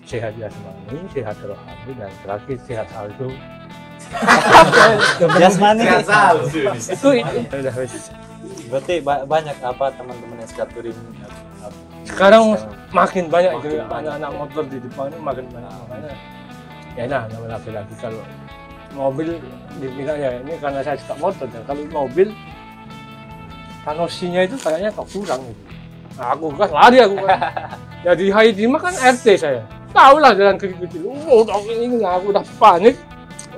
sehat jasmani, sehat rohani, dan terakhir sehat saldo. Jasmani. Itu udah wis. Berarti banyak apa teman-teman yang skatering Sekarang makin banyak itu anak-anak motor di depan ini makin banyak, makanya ya namanya laki-laki kalau mobil dibilang ya ini karena saya suka motor ya, kalau mobil kanosinya itu kayaknya kok kurang gitu. Nah, aku gas lari aku kan. Jadi Haidi mah kan RT saya. Tahu lah jalan kecil-kecil. Ini aku udah panik.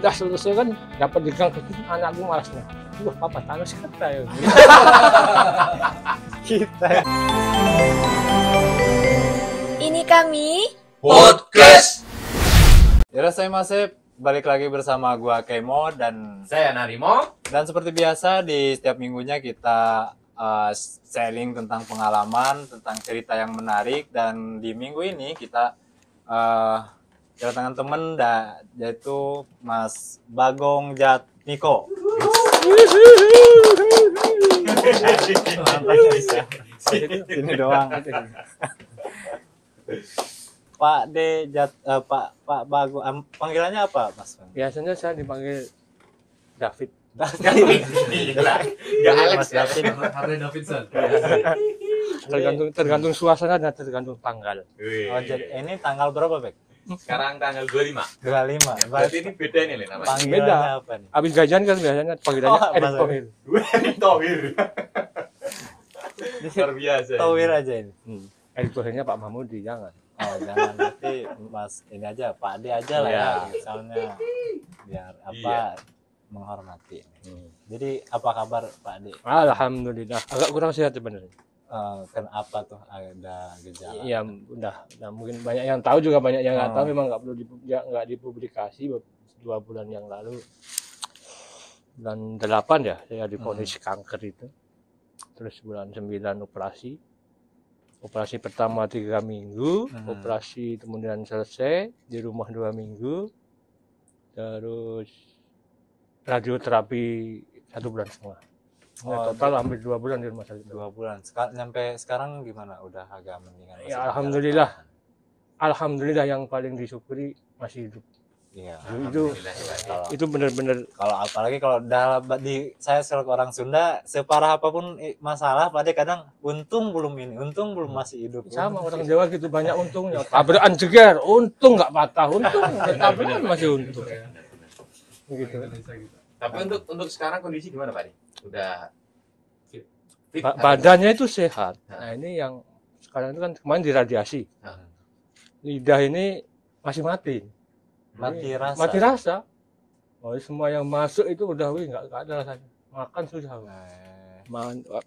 Udah selesai kan dapat di gang kecil anakku malasnya. Wah, papa Thanos kata ya. kita? Ini kami Podcast. Masih balik lagi bersama gua Kemo dan Saya Narimo. dan seperti biasa di setiap minggunya kita sharing tentang pengalaman, tentang cerita yang menarik, dan di minggu ini kita kedatangan temen yaitu Mas Bagong Jatmiko. Ini doang. Pak D Pak Bagong, panggilannya apa Mas? Biasanya saya dipanggil David. Gak Alex ya. David. Davidson. Tergantung suasana dan tergantung tanggal. Oh, jadi ini tanggal berapa, Bek? Sekarang tanggal 25. 25. Berarti ini beda nih namanya. Panggilannya apa nih? Habis gajian kan biasanya panggilannya Erick Mas Thohir. Erick Thohir. Luar biasa. Thohir aja ini. Erick Thohirnya Pak Mahmudi, jangan. Oh, jangan, berarti Mas ini aja, Pak D aja lah ya, misalnya biar apa menghormati. Jadi apa kabar Pak D? Alhamdulillah, agak kurang sehat sebenarnya. Kenapa tuh ada gejala? Iya, udah mungkin banyak yang tahu juga banyak yang nggak tahu, memang nggak perlu nggak dipublikasi 2 bulan yang lalu. Bulan 8 ya saya divonis kanker itu. Terus bulan 9 operasi. Operasi pertama 3 minggu, operasi kemudian selesai di rumah 2 minggu, terus radioterapi 1,5 bulan. Total hampir 2 bulan di rumah sakit. 2 bulan. Nyampe sekarang gimana? Udah agak mendingan? Ya alhamdulillah. Alhamdulillah yang paling disyukuri masih hidup. Iya. Itu benar-benar. Kalau apalagi kalau saya selaku orang Sunda, separah apapun masalah, pada kadang untung belum masih hidup. Sama orang Jawa gitu, banyak untungnya. Tabrakan jeger, untung nggak patah, untung tabrakan masih untung. Begitu. Tapi untuk sekarang kondisi gimana Pak? Udah fit? Badannya itu sehat. Nah ini yang sekarang itu kan kemarin diradiasi. Lidah ini masih mati. Mati rasa. Oh, semua yang masuk itu udah nggak ada rasanya. Makan susah.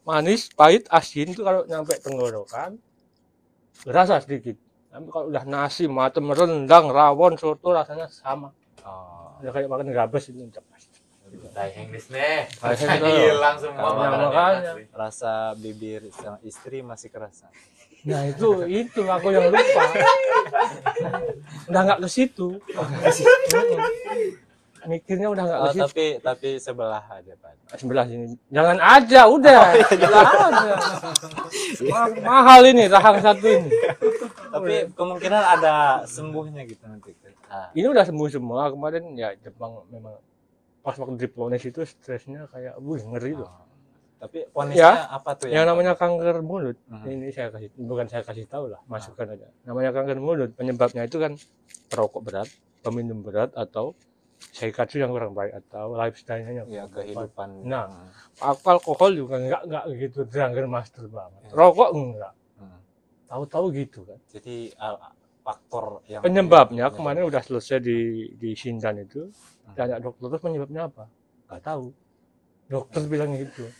Manis, pahit, asin itu kalau nyampe tenggorokan berasa sedikit. Tapi kalau udah nasi, macam rendang, rawon, soto rasanya sama. Udah kayak makan gabes itu udah pasti. Dai Inggris nih. Hilang semua makanya. Rasa bibir sama istri masih kerasa. Nah itu aku yang lupa. Udah nggak ke situ. Mikirnya udah nggak ke situ. Tapi sebelah aja Pak. Sebelah sini. Jangan aja, udah. Jangan aja. Mahal ini rahang satu ini. Tapi kemungkinan ada sembuhnya gitu nanti. Ini udah sembuh semua. Kemarin ya Jepang memang pas waktu diponis itu stresnya kayak ngeri loh. Tapi ponisnya apa tuh yang namanya kanker mulut? Ini bukan saya kasih tahu lah, masukkan aja. Namanya kanker mulut, penyebabnya itu kan perokok berat, peminum berat, atau seikatsu yang kurang baik, atau lifestyle-nya yang kehidupan. Nah, alkohol juga enggak gitu drunken master banget. Rokok enggak. Tahu-tahu gitu kan. Jadi faktor yang penyebabnya kemarin udah selesai di Sindan itu. Tanya dokter terus penyebabnya apa? Nggak tahu. Dokter bilang gitu.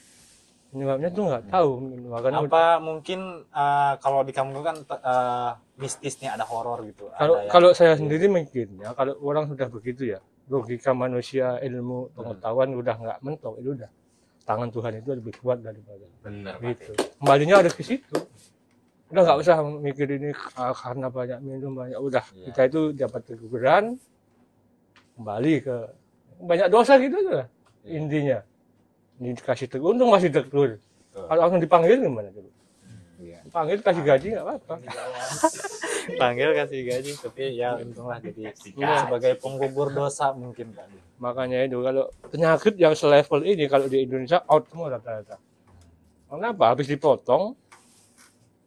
Penyebabnya tuh nggak tahu. Apa mungkin kalau di kampung kan mistisnya ada horor gitu. Kalau saya sendiri mikirnya kalau orang sudah begitu ya, logika manusia, ilmu, pengetahuan udah nggak mentok, itu udah tangan Tuhan itu lebih kuat daripada. Benar. Gitu. Kembalinya ada ke situ. Udah nggak usah mikir ini karena banyak minum banyak. Udah kita itu dapat teguran. Kembali ke banyak dosa gitu lah intinya. Ini dikasih tegur, untung masih tegur. Kalau langsung dipanggil gimana dulu? Dipanggil kasih gaji nggak apa-apa. Panggil kasih gaji, tapi ya untunglah jadi sebagai penggugur dosa mungkin Pak. Makanya itu kalau penyakit yang selevel ini kalau di Indonesia out semua rata-rata. Kenapa? Habis dipotong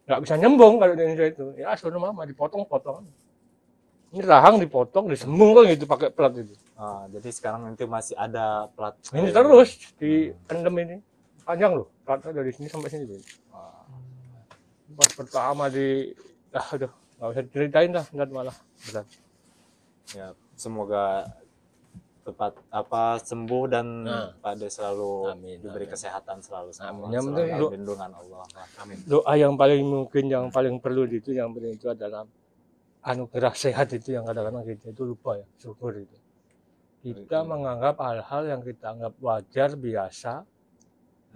nggak bisa nyembung kalau di Indonesia itu. Ya suruh mama dipotong-potong. Ini rahang dipotong, disembung kan gitu pakai plat itu. Jadi sekarang itu masih ada plat. Ini terus di endem ini panjang loh, platnya dari sini sampai sini. Pas pertama aduh, nggak usah ceritain lah, nggak malah berat. Ya, semoga tepat sembuh dan pada selalu diberi kesehatan selalu. Amin. Yang penting lindungan Allah. Amin. Doa yang paling mungkin yang paling perlu itu yang penting itu adalah anugerah sehat itu yang kadang-kadang kita itu lupa ya, syukur itu. Kita menganggap hal-hal yang kita anggap wajar, biasa,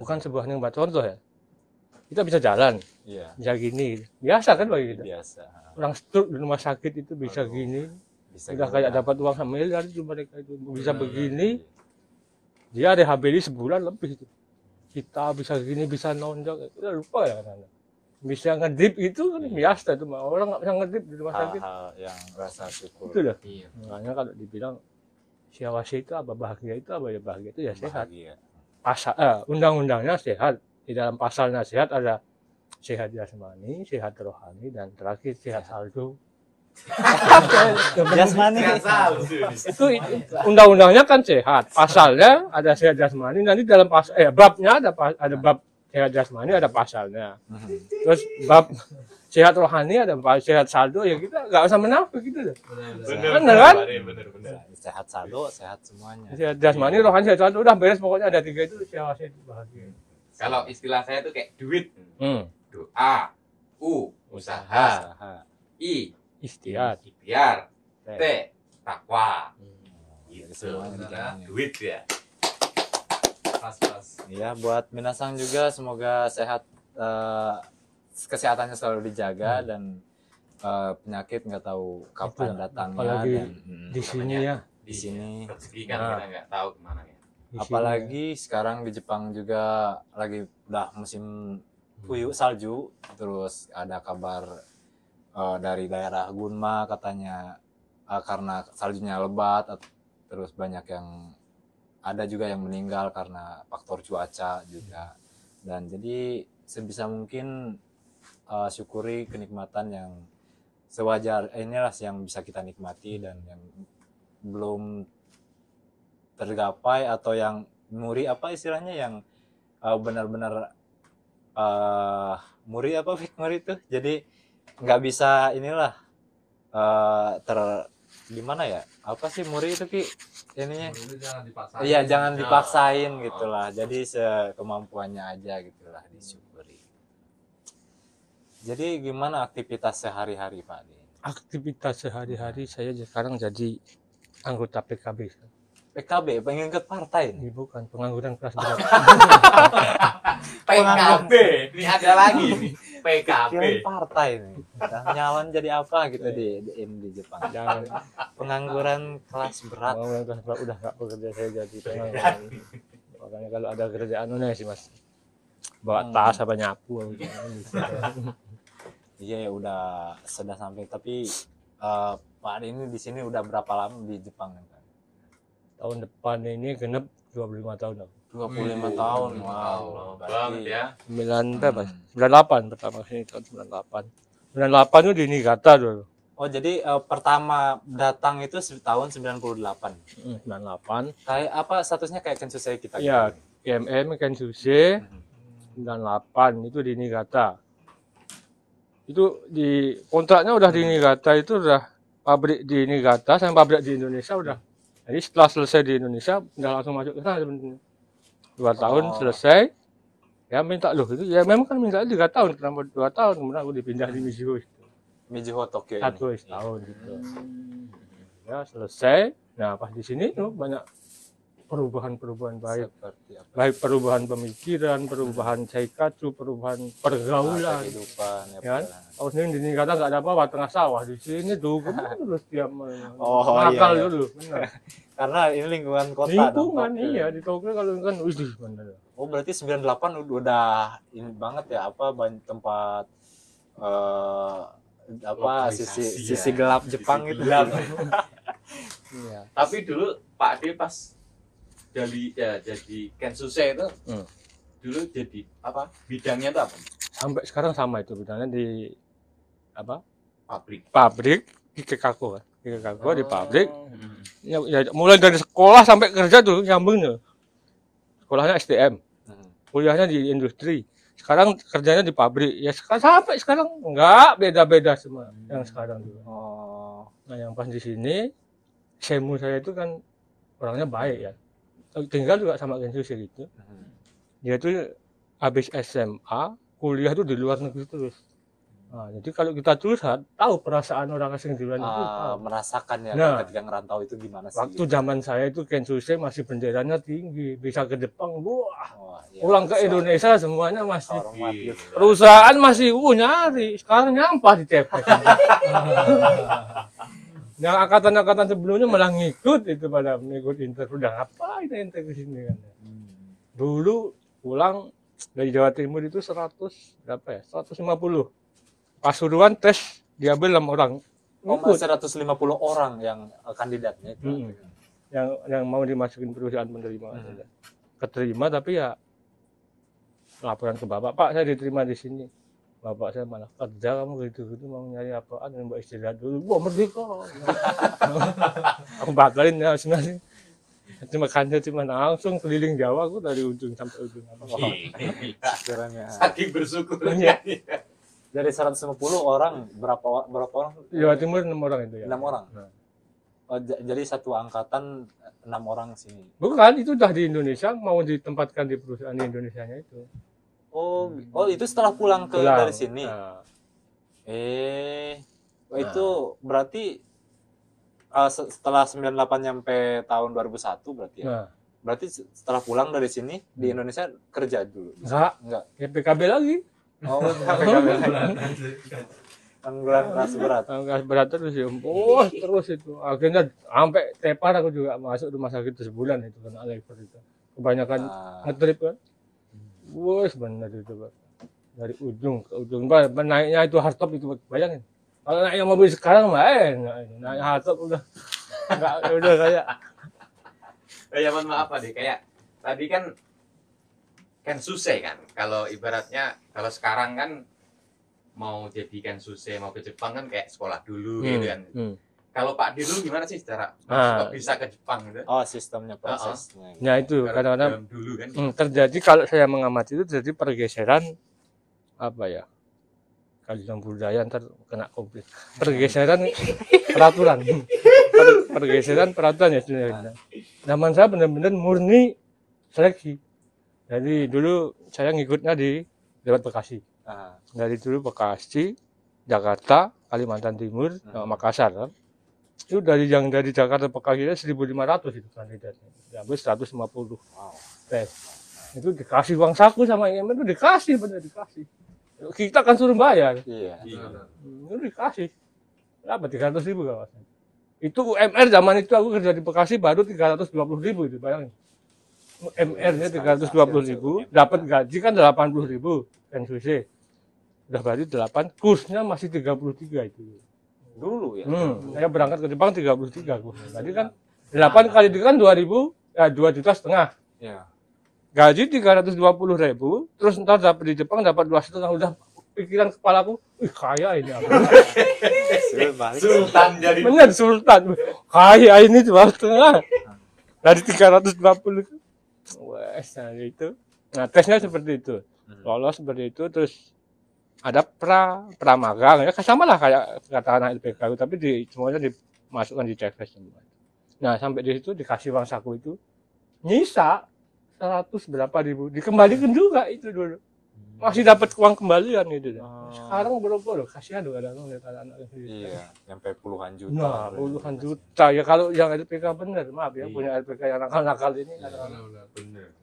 bukan sebuah nikmat. Contoh ya, kita bisa jalan, bisa gini, biasa kan bagi kita. Biasa. Orang stroke di rumah sakit itu bisa gini, udah kayak dapat uang miliar itu mereka itu bisa begini. Dia rehabilitasi sebulan lebih itu. Kita bisa gini, bisa nonjok, kita lupa ya kadang-kadang. Bisa ngedip itu kan biasa itu, orang nggak bisa ngedip di rumah sakit. Hal yang rasa syukur. Itu dah. Iya. Makanya kalau dibilang syawasi itu apa, bahagia itu apa ya, bahagia itu ya sehat. Bahagia. Undang-undangnya sehat, di dalam pasalnya sehat ada sehat jasmani, sehat rohani, dan terakhir sehat saldo. Jasmani Itu undang-undangnya kan sehat, pasalnya ada sehat jasmani, nanti dalam babnya ada bab sehat jasmani, ada pasalnya. Terus bab sehat rohani ada sehat saldo, ya kita nggak usah menafik gitu. Bener kan? Bener. Sehat saldo, sehat semuanya. Sehat jasmani, rohani, sehat saldo, udah beres pokoknya ada 3 itu syawasi itu bahagia. Kalau istilah saya tuh kayak duit, doa, usaha, I Ikhtiar. ikhtiar, T takwa. Gitu. Semuanya dijalani. Duit ya. Pas. Ya, buat Minasang juga semoga sehat, kesehatannya selalu dijaga dan penyakit nggak tahu kapan datangnya. Apalagi dan, di sini ya. di sini. Rezeki kan kita nggak tahu kemana ya. Apalagi sekarang di Jepang juga lagi udah musim salju, terus ada kabar dari daerah Gunma katanya karena saljunya lebat, terus banyak yang ada juga yang meninggal karena faktor cuaca juga. Dan jadi sebisa mungkin syukuri kenikmatan yang sewajar inilah yang bisa kita nikmati, dan yang belum tergapai atau yang muri apa istilahnya yang benar-benar muri itu, jadi nggak bisa inilah gimana ya, apa sih muri itu Ki ininya, iya jangan dipaksain gitulah, jadi sekemampuannya aja gitulah, disyukuri. Jadi gimana aktivitas sehari-hari Pak? Aktivitas sehari-hari saya sekarang jadi anggota PKB. PKB, pengen ke partai nih? Bukan, pengangguran kelas berat. PKB, ini ada lagi nih. PKB. Kirain partai nih. Nyalon jadi apa gitu di Jepang. Jangan Pengangguran kelas berat. pengangguran kelas berat udah nggak bekerja, saya jadi pengangguran. Makanya kalau ada kerjaan sih Mas, bawa tas apa nyapu. Iya ya udah sudah sampai, tapi Pak Adi ini di sini udah berapa lama di Jepang kan? Tahun depan ini genep 25 tahun. 25 tahun. Wow, banget ya. 98 pertama sini tahun 98. 98 itu di Niigata dulu. Oh jadi pertama datang itu tahun 98. 98. Kayak apa statusnya, kayak Kensusei kita? Ya, KMM Kensusei 98 itu di Niigata. Itu di kontraknya udah di Niigata, itu udah pabrik di Niigata sama pabrik di Indonesia udah. Jadi setelah selesai di Indonesia udah langsung masuk ke sana sebenarnya. 2 tahun selesai. Ya minta loh itu ya memang kan minta 3 tahun, kenapa 2 tahun, kemudian aku dipindah di Mizuho itu. Mizuho Tokyo ini. 1 tahun gitu. Ya selesai. Nah pas di sini tuh banyak perubahan-perubahan baik. Seperti apa? Baik perubahan pemikiran, perubahan saikatsu, perubahan pergaulan. Kehidupan Ya kan? Kalau sini di Niigata nggak ada apa-apa, tengah sawah. Di sini tuh terus tiap iya. nakal dulu. Benar. Karena ini lingkungan kota. Lingkungan Tokyo. iya, di Tokyo kalau kan wih benar. Oh berarti 98 udah ini banget ya, apa banyak tempat apa Lokalisasi sisi ya. gelap Jepang Sisi itu. gelap. Iya. Tapi dulu Pak Ade pas jadi Kensuse itu dulu jadi apa? Bidangnya itu apa? Sampai sekarang sama itu bidangnya di apa? Pabrik. Di Kekako kan. Di Kekako di pabrik. Hmm. Ya, mulai dari sekolah sampai kerja tuh nyambungnya. Sekolahnya STM, kuliahnya di industri. Sekarang kerjanya di pabrik. Ya sampai sekarang enggak beda-beda semua yang sekarang juga. Oh. Nah, yang pas di sini semu saya itu kan orangnya baik ya. Tinggal juga sama Kensuke gitu. Dia tuh habis SMA, kuliah tuh di luar negeri terus. Nah, jadi kalau kita curhat, tahu perasaan orang asing di luar negeri, tahu. Merasakan ya Nah, ketika ngerantau itu gimana sih? Waktu zaman saya itu Kensuke masih benderanya tinggi, bisa ke Jepang, wah. Wah, iya, Pulang ke sesuai. Indonesia semuanya masih Hormat gitu. perusahaan masih nyari, sekarang nyampah di TPS. Yang angkatan-angkatan sebelumnya malah ngikut itu pada mengikut interview. Udah ngapain ente ke sini kan? Dulu pulang dari Jawa Timur itu 100 berapa ya? 150. Pasuruan tes diambil 6 orang. Oh, Ngikut. 150 orang yang kandidatnya itu. Yang mau dimasukin perusahaan penerima. Keterima tapi ya laporan ke bapak, Pak saya diterima di sini. Bapak saya malah kerja kamu gitu-gitu mau nyari apaan dan mbak istirahat dulu. Wah merdeka. Aku batalin ya sebenarnya. Makanya cuma langsung keliling Jawa aku dari ujung sampai ujung. Sekiranya. Saking bersyukurnya. Dari 150 orang berapa orang? Jawa Timur 6 orang itu ya. 6 orang. Nah. Oh, jadi satu angkatan 6 orang sini. Bukan, itu udah di Indonesia mau ditempatkan di perusahaan di Indonesianya itu. Oh, itu setelah pulang dari sini. Nah, Itu berarti setelah 98 nyampe tahun 2001 berarti ya. nah, Berarti setelah pulang dari sini di Indonesia kerja dulu. enggak. Ya PKB lagi. Oh, PKB. Tanggulan keras berat. Angkat berat terus ya. Oh, terus itu. Akhirnya sampai tepar aku juga masuk rumah sakit itu sebulan itu kena liver itu. Kebanyakan ngetrip kan. Wah, benar itu, Pak. Dari ujung ke ujung. Naiknya itu hardtop itu, bayangin. Kalau naiknya mobil sekarang naik hardtop udah enggak udah kayak Ya maaf Pak deh, kayak tadi kan Kensuse kan. Kalau ibaratnya kalau sekarang kan mau jadi Kensuse mau ke Jepang kan kayak sekolah dulu gitu kan. Kalau Pak Ade dulu gimana sih secara kok bisa ke Jepang gitu? Oh, sistemnya prosesnya. Ya itu kadang-kadang dulu kan. terjadi kalau saya mengamati itu terjadi pergeseran apa ya? Kalau dalam budaya ntar kena konflik. Pergeseran peraturan. Pergeseran peraturan ya sebenarnya. Zaman saya benar-benar murni seleksi. Jadi dulu saya ngikutnya di lewat Bekasi. Dari dulu Bekasi, Jakarta, Kalimantan Timur, Makassar kan. Itu dari Jakarta Bekasi 1.500 itu kandidatnya. Diambil 150. Wow. Tes. Itu dikasih uang saku sama IMM itu dikasih, benar dikasih. Kita kan suruh bayar. Iya. Itu dikasih. Berapa? 300.000 kawasan. Itu UMR zaman itu aku kerja di Bekasi baru 320.000 itu, bayangin. UMR-nya 320.000, dapat gaji kan 80.000 Kensuke. Udah berarti 8, kursnya masih 33 itu. Dulu ya. Saya berangkat ke Jepang 33 kursnya. Tadi kan 8 kali itu kan 2.000, ya 2,5 juta. Iya. Gaji 320.000, terus ntar dapat di Jepang dapat 2,5 udah pikiran kepalaku, kaya ini aku. Sultan jadi. Bener Sultan, kaya ini 2,5 dari 320. Wes, nah itu. Nah tesnya seperti itu, lolos seperti itu, terus ada pramagang ya sama lah kayak katakan LPK tapi semuanya dimasukkan di CVS semua. Nah sampai di situ dikasih uang saku itu nyisa 100 berapa ribu dikembalikan juga itu dulu masih dapat uang kembalian gitu. Sekarang berapa loh kasihan loh kadang lihat anak-anak itu. Iya, sampai puluhan juta. Nah puluhan juta ya kalau yang LPK bener maaf ya punya LPK yang nakal-nakal ini kadang-kadang.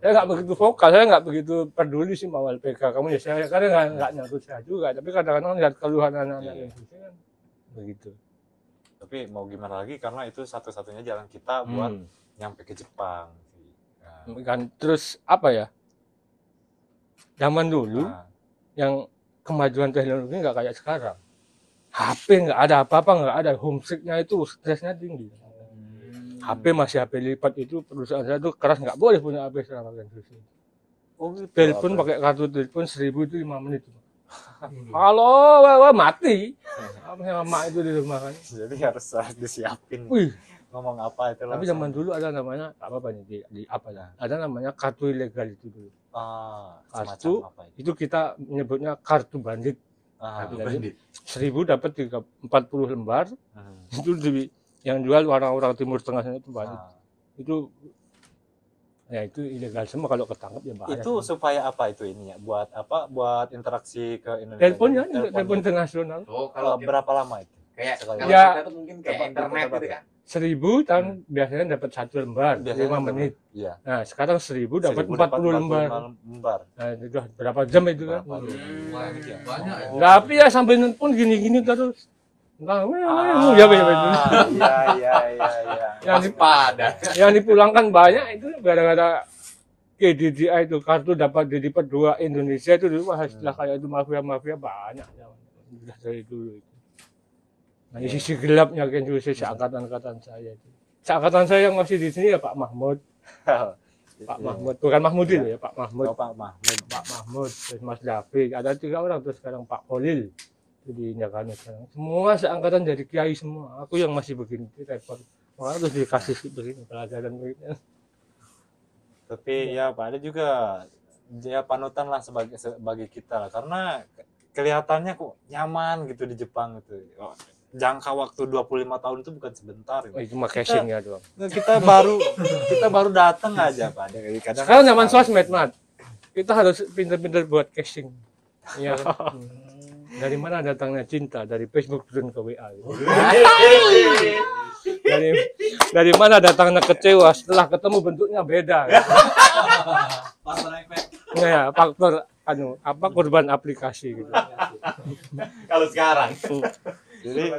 Saya nggak begitu vokal, saya nggak begitu peduli sih mau LPK kamu ya saya kadang nggak nyatut saya juga tapi kadang-kadang lihat keluhan anak-anak yang kan begitu. Tapi mau gimana lagi karena itu satu-satunya jalan kita buat nyampe ke Jepang. Kan terus apa ya? Zaman dulu yang kemajuan teknologi nggak kayak sekarang. HP nggak ada apa-apa, nggak ada. Homesicknya itu stresnya tinggi. HP masih HP lipat itu perusahaan saya tuh keras, nggak boleh punya HP selama Kensusi. Oh gitu. Telepon pakai kartu telepon 1.000 itu 5 menit. Halo, wah, mati. Sama mak itu di rumah kan. Jadi harus disiapin. Wih, Ngomong apa itu tapi zaman dulu ada namanya apa nih di apa ya? Ada namanya kartu ilegal itu dulu. Semacam apa itu? Itu kita menyebutnya kartu bandit. Kartu bandit. 1.000 dapat 40 lembar. Itu yang jual orang-orang Timur Tengah sana itu banyak. Itu ya itu ilegal semua, kalau ketangkep ya bahaya. Itu supaya apa itu ininya? Buat apa? Buat interaksi ke Indonesia. Teleponnya, telepon internasional. Oh, kalau berapa lama itu? kayak Sekali. kalau Ya. kita tuh mungkin kayak internet gitu kan. 1.000 tahun biasanya dapat 1 lembar, 5 menit. Iya. Nah, sekarang 1.000 dapat 1000 40 lembar. lembar. Nah, itu udah berapa jam itu kan? Berapa jam? Banyak ya. Banyak ya. Tapi ya sampai nelpon gini-gini terus. Nah, ya itu. Iya. Yang, Pada. yang dipulangkan banyak itu gara-gara KDDI itu, kartu dapat dilipat 2 Indonesia itu dulu. Wah, istilah kayak itu mafia-mafia banyak. Sudah dari dulu itu. Nah, di sisi gelapnya kan juga seangkatan-angkatan saya itu. Seangkatan saya yang masih di sini ya Pak Mahmud. Pak Mahmud, bukan Mahmud itu ya, Pak Mahmud. Pak Mahmud. Pak Mahmud, terus Mas Dafiq, ada 3 orang, terus sekarang Pak Kolil. Itu di Jakarta sekarang. Semua seangkatan jadi kiai semua. Aku yang masih begini, repot. Orang terus dikasih begini pelajaran begini. Tapi ya Pak ada juga ya panutan lah sebagai kita lah, karena kelihatannya kok nyaman gitu di Jepang gitu. Jangka waktu 25 tahun itu bukan sebentar Oh, gitu. itu mah casing ya doang. Kita baru datang aja Pak. Kadang Sekarang zaman sosmed, Mat. Kita harus pinter-pinter buat casing. Iya. Dari mana datangnya cinta? Dari Facebook turun ke WA. Gitu. Dari mana datangnya kecewa setelah ketemu bentuknya beda. Gitu. Nah, ya, faktor korban aplikasi gitu. Kalau sekarang. Jadi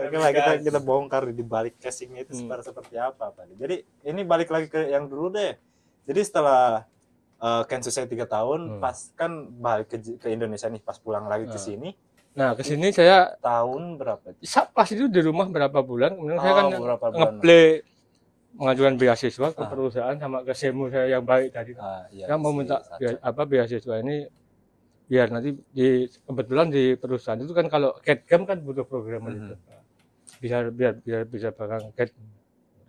kita bongkar di balik casingnya itu seperti apa Pak. Jadi ini balik lagi ke yang dulu deh. Jadi setelah Kensu saya 3 tahun, pas kan balik ke Indonesia nih, pas pulang lagi ke sini. Nah, ke sini saya Tahun berapa? pas itu di rumah berapa bulan, kemudian saya kan Berapa bulan? ngeplay mengajukan beasiswa ke perusahaan sama ke semu saya yang baik tadi. Iya, Saya mau minta beasiswa ini biar nanti kebetulan di perusahaan itu kan kalau CAD-CAM kan butuh programmer itu. Biar bisa barang CAD.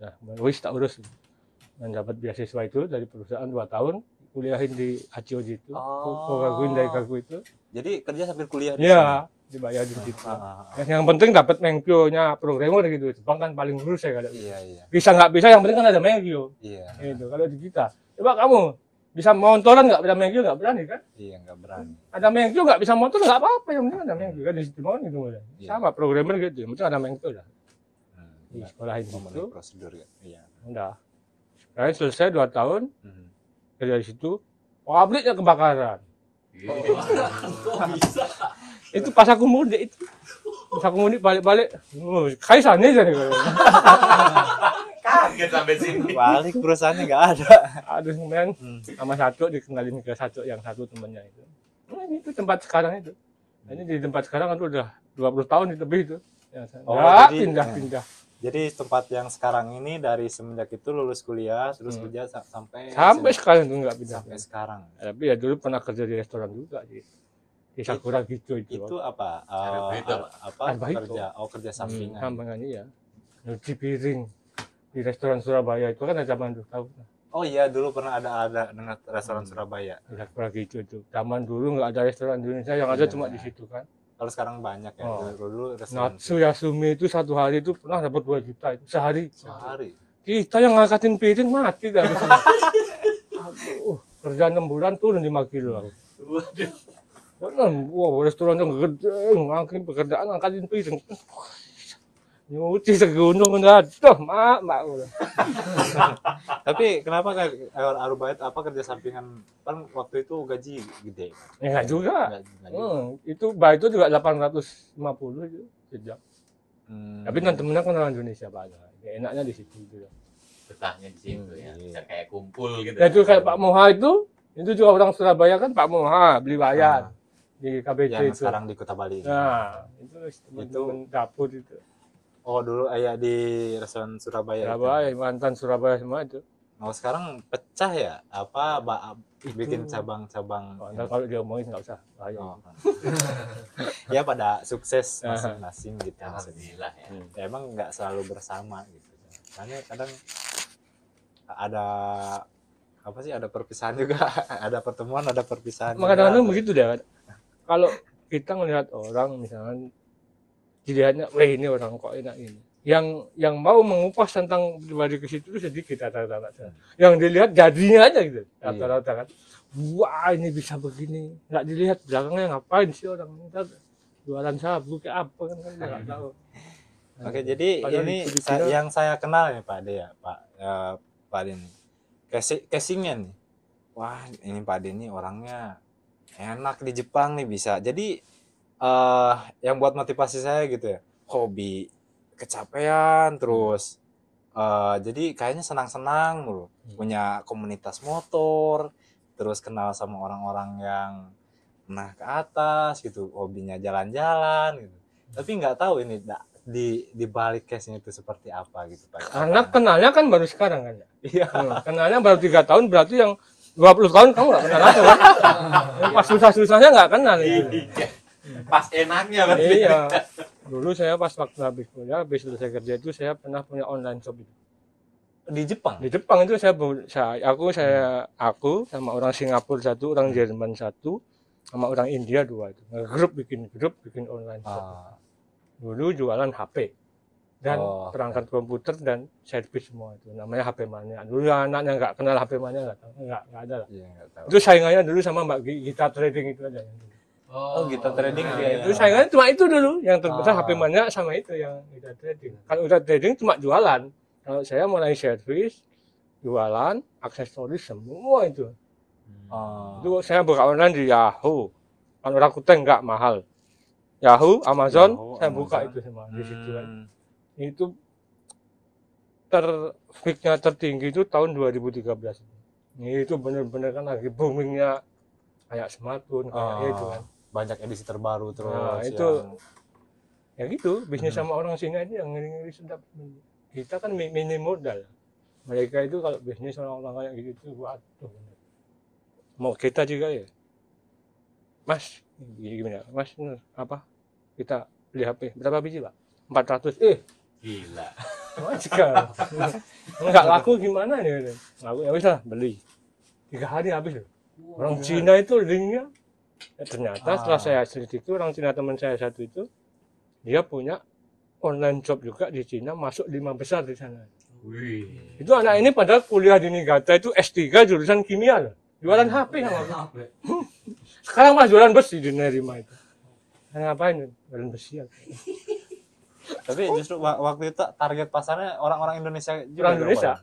Nah, wis tak urus. Dan dapat beasiswa itu dari perusahaan 2 tahun, kuliahin di Hachioji itu, Kogakuin Daikaku itu. Jadi kerja sambil kuliah di Iya, dibayar di situ. Yang penting dapat menkyo-nya programmer gitu. Jepang kan paling lurus ya kalau. Iya. Bisa nggak bisa yang penting kan ada menkyo. Iya. Itu kalau di kita. Coba kamu bisa motoran nggak bisa menkyo, nggak berani kan? Iya, nggak berani. Ada menkyo nggak bisa motor nggak apa-apa, yang penting ada menkyo kan di situ kan gitu. Iya. Sama programmer gitu, yang penting ada menkyo lah. Di sekolahin Memenuhi gitu. prosedur ya. Iya. Udah. Sekarang selesai 2 tahun dari situ, pabriknya kebakaran. Itu pas aku mudik itu. Pas aku mudik balik-balik, kaisan aja nih. Kaget sampai sini. Balik perusahaannya nggak ada. Aduh, kemudian sama satu dikenalin ke satu, yang satu temannya itu. Nah, ini itu tempat sekarang itu. Nah, ini di tempat sekarang itu udah 20 tahun lebih itu. Jadi Pindah-pindah. Jadi tempat yang sekarang ini dari semenjak itu lulus kuliah terus kerja sampai Sekarang itu nggak pindah. sampai sekarang. Tapi ya dulu pernah kerja di restoran juga di Sakura gitu itu. Itu apa? Arbahito. Kerja kerja sampingan. Sampingannya ya. Nyuci piring di restoran Surabaya itu kan ada zaman dulu tahu. Oh iya, dulu pernah ada dengan restoran Surabaya. Di Sakura gitu itu. Zaman dulu nggak ada restoran di Indonesia, yang ada cuma di situ kan. Kalau sekarang banyak ya. Dulu restoran Natsu Yasumi itu 1 hari itu pernah dapat 2 juta itu sehari. Kita yang ngangkatin piring mati dah. Aduh, kerja 6 bulan turun 5 kilo aku. Wow, restoran yang gede, ngangkatin pekerjaan ngangkatin piring. Nyuci segunung udah, mak. Tapi kenapa kan Arbahito kerja sampingan, kan waktu itu gaji gede? Enggak juga. Nggak juga. Itu itu juga 850 itu sejam. Tapi temen-temennya kan orang Indonesia banyak. Ya, enaknya di situ gitu. Betahnya di situ ya. Bisa kayak kumpul gitu. Ya, itu kayak Pak Moha itu juga orang Surabaya kan, Pak Moha beli wayar. di KBC yang itu. sekarang di Kota Bali. Nah, itu teman-teman dapur itu. Oh, dulu ayah di restoran Surabaya. Surabaya, mantan Surabaya semua itu. Oh, sekarang pecah ya? Apa bikin cabang-cabang? Oh, ntar kalau diomongin nggak usah. Bahaya. Oh. Ya pada sukses masing-masing gitu maksudnya. Alhamdulillah ya. Ya, emang nggak selalu bersama gitu. Karena kadang ada apa sih, ada perpisahan juga, ada pertemuan, ada perpisahan. Maka kadang-kadang begitu deh. Kalau kita melihat orang misalnya dilihatnya, wah ini orang kok enak ini. Yang mau mengupas tentang pribadi ke situ itu sedikit rata-rata. Yang dilihat jadinya aja gitu. Rata-rata kan. Wah ini bisa begini. Nggak dilihat belakangnya ngapain sih orang. Ntar jualan sabu kayak apa kan nggak tahu. Oke, jadi Padahal ini itu dikira- yang saya kenal ya Pak Ade ya, Pak Ade nih. Casingnya nih. Wah, ini Pak Ade nih orangnya enak di Jepang nih bisa. Jadi yang buat motivasi saya gitu ya, hobi kecapean terus jadi kayaknya senang-senang mulu. Punya komunitas motor, terus kenal sama orang-orang yang pernah ke atas gitu, hobinya jalan-jalan gitu. Tapi nggak tahu ini di balik case-nya itu seperti apa gitu Pak. Karena kenalnya kan baru sekarang kan ya. Iya. Kenalnya baru 3 tahun, berarti yang 20 tahun kamu nggak kenal aku kan. Yang pas susah-susahnya nggak kenal itu. Pas enaknya berarti. Iya. Dulu saya pas waktu habis kuliah, habis selesai kerja itu saya pernah punya online shop itu. Di Jepang. Di Jepang itu aku sama orang Singapura satu, orang Jerman satu, sama orang India 2 itu. Bikin grup bikin online shop. Dulu jualan HP dan perangkat komputer dan servis semua itu. Namanya HP Mania. Dulu anaknya nggak kenal HP Mania, nggak ada lah. Iya, nggak tahu. Itu saingannya dulu sama Mbak Gita Trading itu aja. Oh, Gita Trading Nah, ya. itu saingannya cuma itu dulu, yang terbesar HP Mania sama itu yang Gita Trading. Kalau udah trading cuma jualan. Kalau saya mulai servis, jualan, aksesoris semua itu. Itu saya buka online di Yahoo. Kalau Rakuten nggak mahal. Yahoo, Amazon, saya buka itu semua di situ kan. Itu peaknya tertinggi itu tahun 2013. Itu benar-benar kan lagi boomingnya kayak smartphone kayak itu kan. Banyak edisi terbaru terus. Nah, itu ya gitu, bisnis sama orang Cina ini yang ngeri-ngeri sedap. Kita kan minim modal. Mereka itu kalau bisnis orang-orang kayak gitu, waduh. Mau kita juga ya. Mas, gimana? Mas, apa? Kita beli HP. Berapa biji, Pak? 400. Gila. Mas kan. Enggak laku gimana nih? Laku ya bisa beli. 3 hari habis loh. Orang Cina itu linknya. Ternyata setelah saya selidiki, orang Cina teman saya satu itu, dia punya online shop juga di Cina, masuk 5 besar di sana. Wih. Itu anak ini padahal kuliah di Niigata itu S3 jurusan kimia loh. Jualan HP sama aku. Sekarang mah jualan besi di Nerima itu. Ngapain? Jualan besi. Tapi justru waktu itu target pasarnya orang-orang Indonesia juga. Orang Indonesia.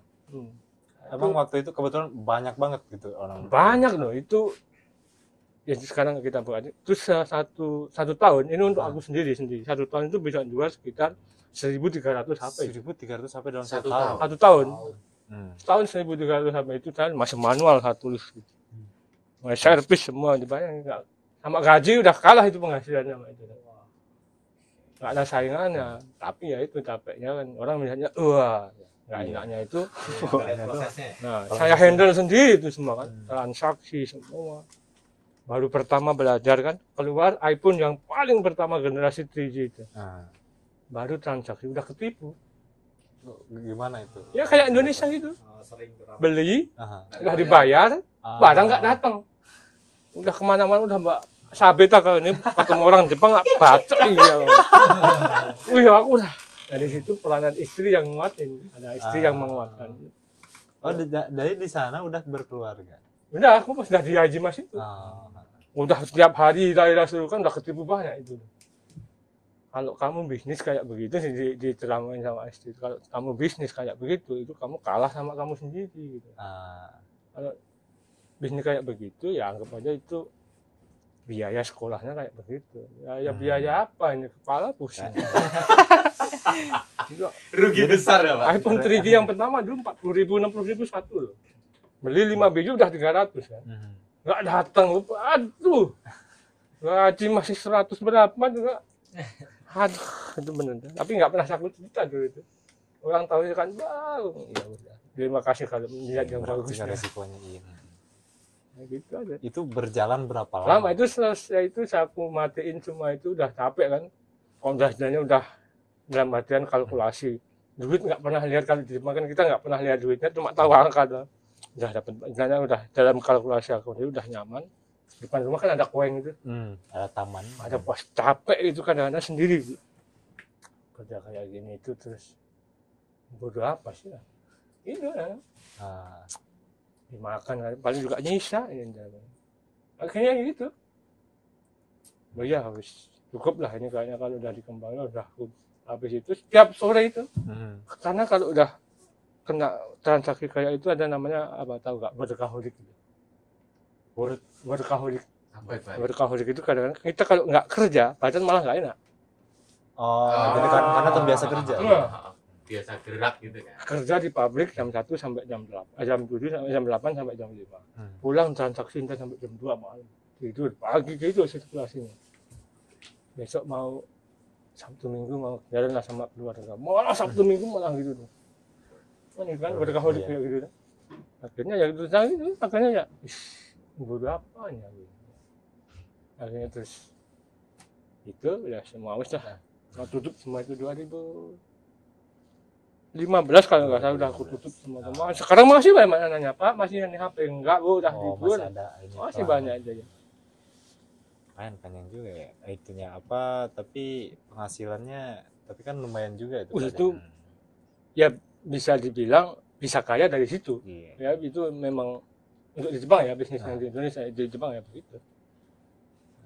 Emang waktu itu kebetulan banyak banget gitu orang. Banyak loh itu. Ya sekarang kita buat itu satu tahun ini untuk aku sendiri 1 tahun itu bisa jual sekitar 1.300 HP. 1.300 HP dalam 1 1 tahun. 1 tahun. Setahun. Setahun 1.300 HP itu kan masih manual saya tulis gitu. Servis semua dibayar enggak. Sama gaji udah kalah itu penghasilannya sama itu. Nggak ada saingannya, tapi ya itu capeknya kan orang melihatnya wah nggak enaknya itu. Nah saya handle sendiri itu semua kan, transaksi semua. Baru pertama belajar kan, keluar iPhone yang paling pertama generasi 3G itu. Baru transaksi udah ketipu. Gimana itu? Ya kayak Indonesia gitu. Beli, udah dibayar, barang nggak datang. Udah kemana-mana udah Mbak Sabeta kalau ini ketemu orang Jepang nggak baca iya. Wih aku udah dari situ peranan istri yang nguatin, ada istri yang menguatkan. Oh dari di sana udah berkeluarga. Udah aku pas udah di Haji Mas itu. Udah setiap hari daerah seluruh kan udah ketipu banyak itu. Kalau kamu bisnis kayak begitu diterangin sama istri. Kalau kamu bisnis kayak begitu itu kamu kalah sama kamu sendiri gitu. Kalau bisnis kayak begitu ya anggap aja itu biaya sekolahnya kayak begitu. Ya biaya apa ini kepala pusing. Rugi besar ya Pak. iPhone 3G yang pertama dulu 40.000 60.000 satu loh. Beli 5 biji udah 300 kan. Nggak datang, aduh. Gaji masih 100 berapa juga. Aduh, itu bener. Tapi nggak pernah sakit kita dulu itu. Orang tahu kan bang, ya udah. Terima kasih kalau melihat yang Berat bagus. juga resikonya, iya. Ya, gitu aja. Itu berjalan berapa lama? Lama itu selesai itu saya aku matiin semua itu udah capek kan. Kondasinya udah dalam artian kalkulasi. Duit nggak pernah lihat kalau di Jepang kan kita nggak pernah lihat duitnya, cuma tahu angka doang. Udah dapat, misalnya udah dalam kalkulasi aku jadi udah nyaman. Depan rumah kan ada koeng itu, Ada taman. ada pos capek itu kadang-kadang sendiri. Kerja kayak gini itu terus bodoh apa sih ya? Itu ya. Ah, Dimakan paling juga nyisa ini. Akhirnya gitu. Oh ya habis cukup lah ini kayaknya kalau udah dikembangin udah habis itu setiap sore itu. Karena kalau udah kena transaksi kayak itu ada namanya apa tahu nggak berkaholic gitu. Berkaholic. Apa itu? Berkaholic itu kadang-kadang kita kalau nggak kerja badan malah nggak enak. jadi karena terbiasa kerja. Biasa gerak gitu kan. Kerja di pabrik jam 1 sampai jam 8, jam 7 sampai jam 8 sampai jam 5. Pulang transaksi sampai jam 2 malam. Tidur pagi gitu sirkulasinya. Besok mau Sabtu Minggu mau jalan lah sama keluarga. Malah Sabtu Minggu malah gitu tuh. Ini kan berkaholic kayak gitu. Akhirnya ya itu makanya ya bodoh apanya gitu. Akhirnya terus itu ya semua wis lah. Mau tutup semua itu 2015 kalau nggak salah udah aku tutup semua. Sekarang masih banyak yang nanya Pak masih yang HP enggak Bu udah libur. Masih ada ini. Masih banyak aja ya. Panjang juga ya. Itunya apa? Tapi penghasilannya, tapi kan lumayan juga itu. Itu ya bisa dibilang bisa kaya dari situ. Iya. Ya itu memang untuk di Jepang ya bisnisnya di Indonesia di Jepang ya begitu.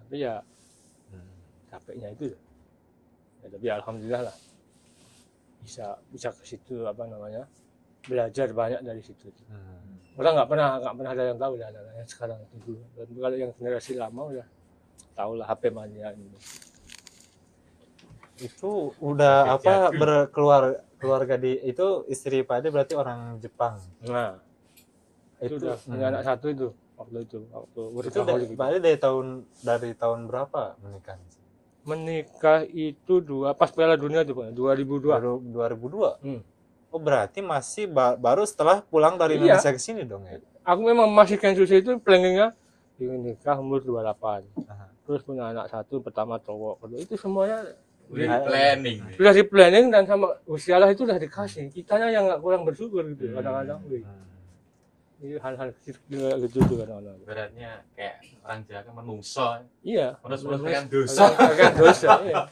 Tapi ya capeknya itu. Ya, tapi alhamdulillah lah bisa ke situ apa namanya belajar banyak dari situ. Orang nggak pernah ada yang tahu ya anak-anaknya sekarang itu dulu. Dan kalau yang generasi lama udah tahu lah HP mania ini. Itu udah apa keluarga di itu istri Pak Ade berarti orang Jepang. Nah itu udah punya anak satu itu waktu itu berkaholic. Pak Ade dari tahun berapa menikah? Menikah itu pas Piala Dunia itu 2002. 2002. Oh berarti masih baru setelah pulang dari Indonesia ke sini dong ya? Aku memang masih Kensusi itu planningnya ingin nikah umur 28. Terus punya anak satu pertama cowok. Kedua itu semuanya sudah di planning dan sama usia lah itu udah dikasih. Kitanya yang nggak kurang bersyukur gitu kadang-kadang. Ini hal-hal kecil gitu kadang-kadang. Beratnya kayak orang Jawa kan menungso. Iya. Menurut dosa. Kan dosa. Iya.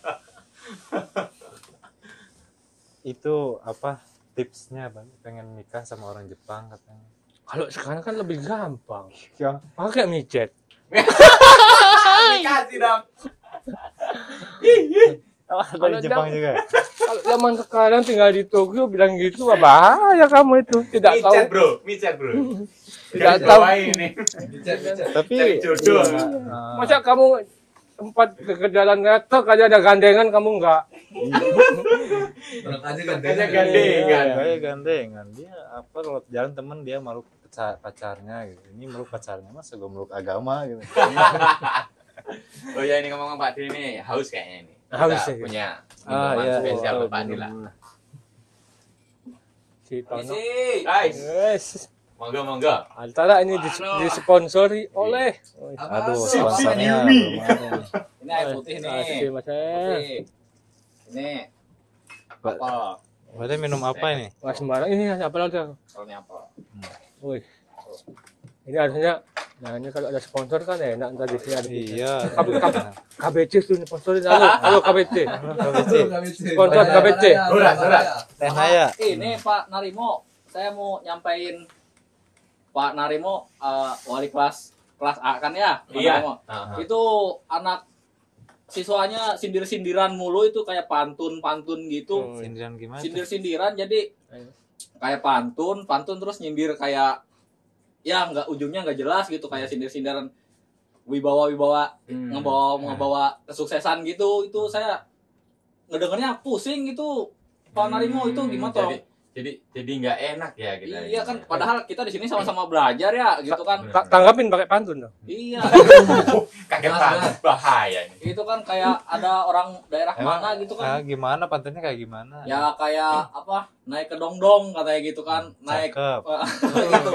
Itu apa tipsnya Bang? Pengen nikah sama orang Jepang katanya. Kalau sekarang kan lebih gampang. Ya. Pakai micet. Kasih dong. Dari Jepang juga. Kalau zaman sekarang tinggal di Tokyo bilang gitu, wah bahaya kamu itu. Tidak tahu. Micet bro. Tidak tahu. Ini. Tapi jodoh. Masa kamu sempat ke jalan retok aja ada gandengan kamu enggak? Kayak gandengan. Dia apa kalau jalan temen dia malu pacarnya gitu. Ini meluk pacarnya masa gue meluk agama gitu. Oh ya ini ngomong Pak Adi ini haus kayaknya ini. Haus Kita ya. punya minuman spesial buat Pak Adi lah. Si Tono. Guys, Yes. monggo. Antara ini disponsori oleh Aduh, sponsornya lumayan. Ini air putih nih. Terima Mas. Putih. Ini apel. Berarti minum apa ini? Mas sembarang ini apa lagi? Apelnya apel. Wih. Ini harusnya nah ini kalau ada sponsor kan enak ntar di sini ada. Iya. KBC tuh sponsorin halo KBC. KBC. Sponsor KBC. Teh Naya. Ini Pak Narimo, saya mau nyampein Pak Narimo wali kelas A kan ya? Pak Iya. Narimo. Itu anak siswanya sindir-sindiran mulu itu kayak pantun-pantun gitu. Sindiran gimana? Sindir-sindiran jadi kayak pantun terus nyindir kayak ya nggak ujungnya nggak jelas gitu kayak sindir-sindiran wibawa ngebawa kesuksesan gitu. Itu saya ngedengarnya pusing gitu. Pak Narimo itu gimana toh? jadi nggak enak ya kita. Iya kan, padahal kita di sini sama-sama belajar ya, gitu kan. Tanggapin pakai pantun dong. Iya. Kaget banget, bahaya ini. Itu kan kayak ada orang daerah mana gitu kan. Gimana pantunnya kayak gimana? Ya kayak apa? Naik ke dongdong katanya gitu kan. Naik Cakep. gitu.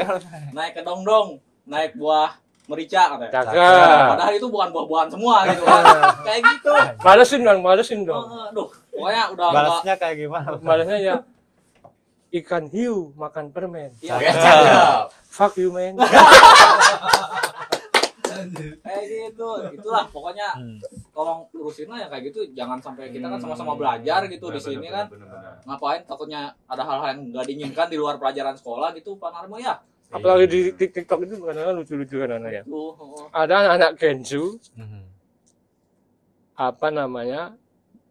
Naik ke dongdong, naik buah merica katanya. Cakep. Padahal itu bukan buah-buahan semua gitu kan. Kayak gitu. Malesin dong. Aduh, pokoknya udah enggak. Balasnya kayak gimana? Balesnya ya ikan hiu makan permen. Iya, Cakep. Fuck you man. kayak gitu. Itulah pokoknya tolong urusin lah ya kayak gitu. Jangan sampai kita kan sama-sama belajar gitu di sini kan. Ngapain takutnya ada hal-hal yang nggak diinginkan di luar pelajaran sekolah gitu Pak Narmo ya. Apalagi di TikTok itu kadang-kadang lucu-lucu kan ya. Ada anak-anak Kensu apa namanya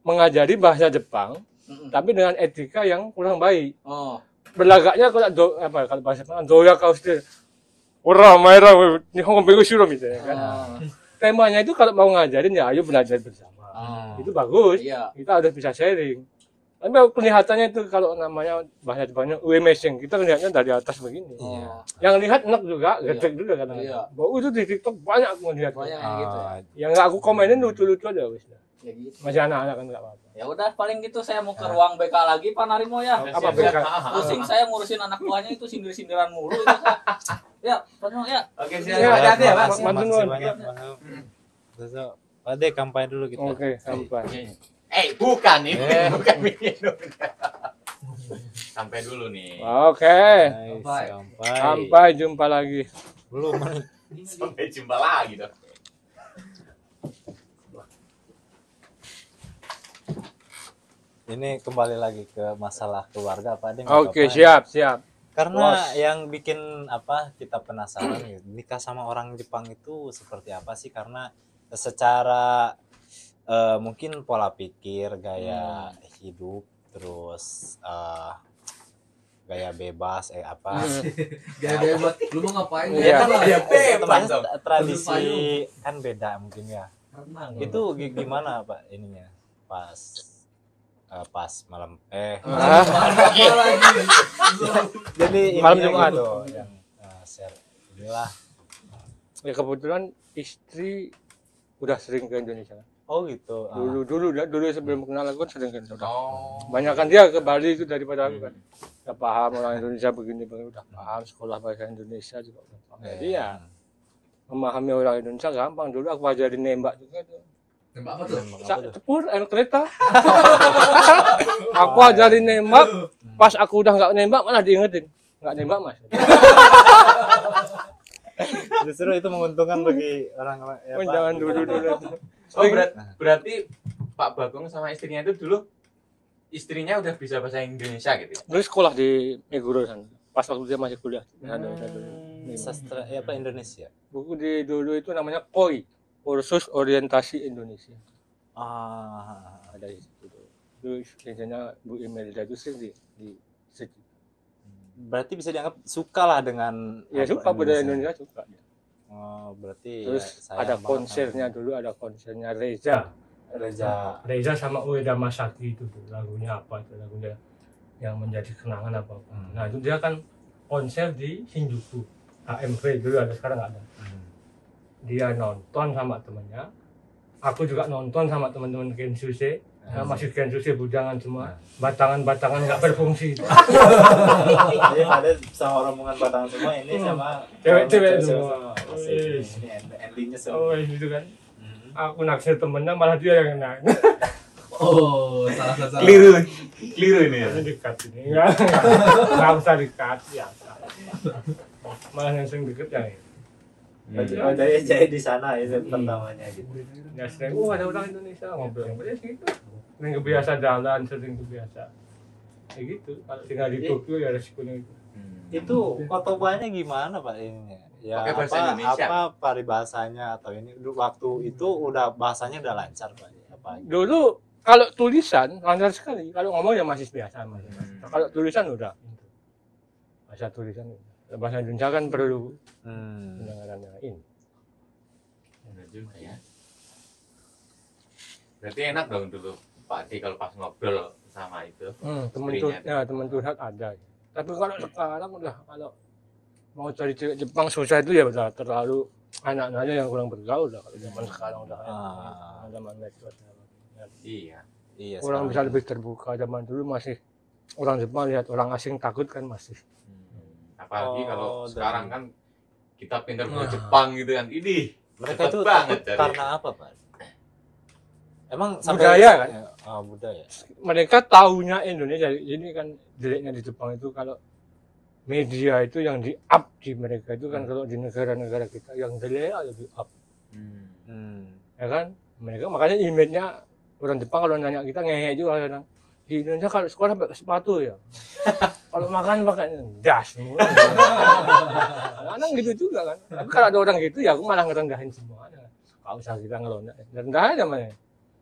mengajari bahasa Jepang tapi dengan etika yang kurang baik. Oh. Berlagaknya kalau bahasa Jepang doya kau sudah ora maera nihongo bego shiro misalnya kan. Temanya itu kalau mau ngajarin ya ayo belajar bersama. Itu bagus. Iya. Kita harus bisa sharing. Tapi kelihatannya itu kalau namanya bahasa Jepangnya uemeshing, kita lihatnya dari atas begini. Oh. Yang lihat enak juga, gede juga Iya. kadang-kadang. Bahwa itu di TikTok banyak aku melihat. Banyak yang gitu ya. Yang nggak aku komenin lucu-lucu aja wis. Ya gitu. Masih anak-anak kan nggak apa-apa. Ya udah paling gitu saya mau ke ruang BK lagi Pak Narimo ya. Apa Siap, BK? siap. Pusing saya ngurusin anak buahnya itu sindir-sindiran mulu itu. Ya, Pak Narimo ya. Oke, Ya, siap. Hati-hati ya, Pak. Mantun, Makasih Wan. banyak, Bang. Terus, Pak De, kampanye dulu kita. Oke, sampai. Bukan ini, bukan minum. Sampai dulu nih. Oke. Nice, sampai. Sampai jumpa lagi. Belum. Sampai jumpa lagi dong. Ini kembali lagi ke masalah keluarga Pak De. Oke, siap. Karena Bos. yang bikin kita penasaran gitu, nikah sama orang Jepang itu seperti apa sih? Karena secara mungkin pola pikir, gaya hidup, terus gaya bebas, Gaya bebas. Lu mau ngapain? Iya. Kan lah. Dia bebas dong. tradisi kan beda mungkin ya. Renang. Itu gimana Pak ininya? Pas malam Apa lagi? jadi Malam ininya Jumat. gitu yang share inilah. Ya kebetulan istri udah sering ke Indonesia. Oh gitu. Dulu sebelum kenal aku kan sering ke Indonesia. Oh. Banyak kan dia ke Bali itu daripada aku kan. Udah paham orang Indonesia begini, udah paham sekolah bahasa Indonesia juga udah paham. Jadi ya memahami orang Indonesia gampang. Dulu aku ajarin nembak juga tuh. Nembak apa tuh? Cepur, kereta. Aku ajarin nembak, pas aku udah nggak nembak malah diingetin. Nggak nembak mas. Justru itu menguntungkan bagi orang ya, Pak. Jangan dulu. Oh, berarti Pak Bagong sama istrinya itu dulu istrinya udah bisa bahasa Indonesia gitu ya? Dulu sekolah di Meguro sana. Pas waktu dia masih kuliah. Sastra apa Indonesia. Buku di dulu itu namanya KOI, Kursus Orientasi Indonesia. Ada di situ. Dulu biasanya Bu Imelda itu sering di situ. Berarti bisa dianggap suka lah dengan Ya suka budaya Indonesia suka. Oh, berarti Terus ya, ada sayang konsernya banget dulu, ada konsernya Reza. Reza sama Ueda Masaki itu tuh, lagunya apa itu lagunya yang menjadi kenangan apa. Nah itu dia kan konser di Shinjuku, AMV dulu ada, sekarang nggak ada. Dia nonton sama temennya, aku juga nonton sama teman-teman Kensuse. Nah, masih Kensuse bujangan semua, batangan-batangan nggak berfungsi. Jadi ada sama rombongan batangan semua ini sama Cewek-cewek semua. semua. Asik. Ini endingnya Oh semua. itu kan, aku naksir temennya malah dia yang nanya. Oh, salah satu. Keliru ini ya. Ini dekat ini, nggak usah dekat ya. Malah yang sering deket yang ini. Oh, jadi di sana itu pertamanya gitu. Ya sering, ada orang Indonesia ngobrol gitu. Sering kebiasa jalan, sering kebiasa. Kayak gitu. Kalau tinggal di Tokyo ya resikonya itu. Itu kotobanya gimana Pak ininya? Ya Pakai bahasa apa Indonesia. apa paribahasanya atau ini waktu itu udah bahasanya udah lancar Pak. Apa? Dulu kalau tulisan lancar sekali, kalau ngomong ya masih biasa. Kalau tulisan udah. Bahasa tulisan, bahasa Indonesia kan perlu pendengaran yang ini. Benar juga ya. Berarti enak dong dulu Pak D kalau pas ngobrol sama itu? Teman curhat ada. Tapi kalau sekarang udah kalau mau cari cewek Jepang susah itu ya udah terlalu anak-anaknya yang kurang bergaul lah kalau zaman sekarang udah zaman medsos. Iya. Iya. Orang bisa sekarang. lebih terbuka, zaman dulu masih orang Jepang lihat orang asing takut kan masih. Apalagi kalau dan- sekarang kan kita pintar ke Jepang gitu kan. Ini Mereka cepat itu banget takut cari. karena apa, Pak? Emang Budaya, kan? Budaya. Mereka taunya Indonesia. Ini kan jeleknya di Jepang itu kalau media itu yang di up di mereka itu kan kalau di negara-negara kita yang jelek aja di up. Ya kan? Mereka makanya image-nya orang Jepang kalau nanya kita ngehe juga kadang. Di Indonesia kalau sekolah pakai sepatu ya. Kalau makan pakai das semua. Kadang gitu juga kan. Tapi kalau ada orang gitu ya aku malah ngerendahin semuanya. Kalau usah kita ngelondak. Rendah aja namanya.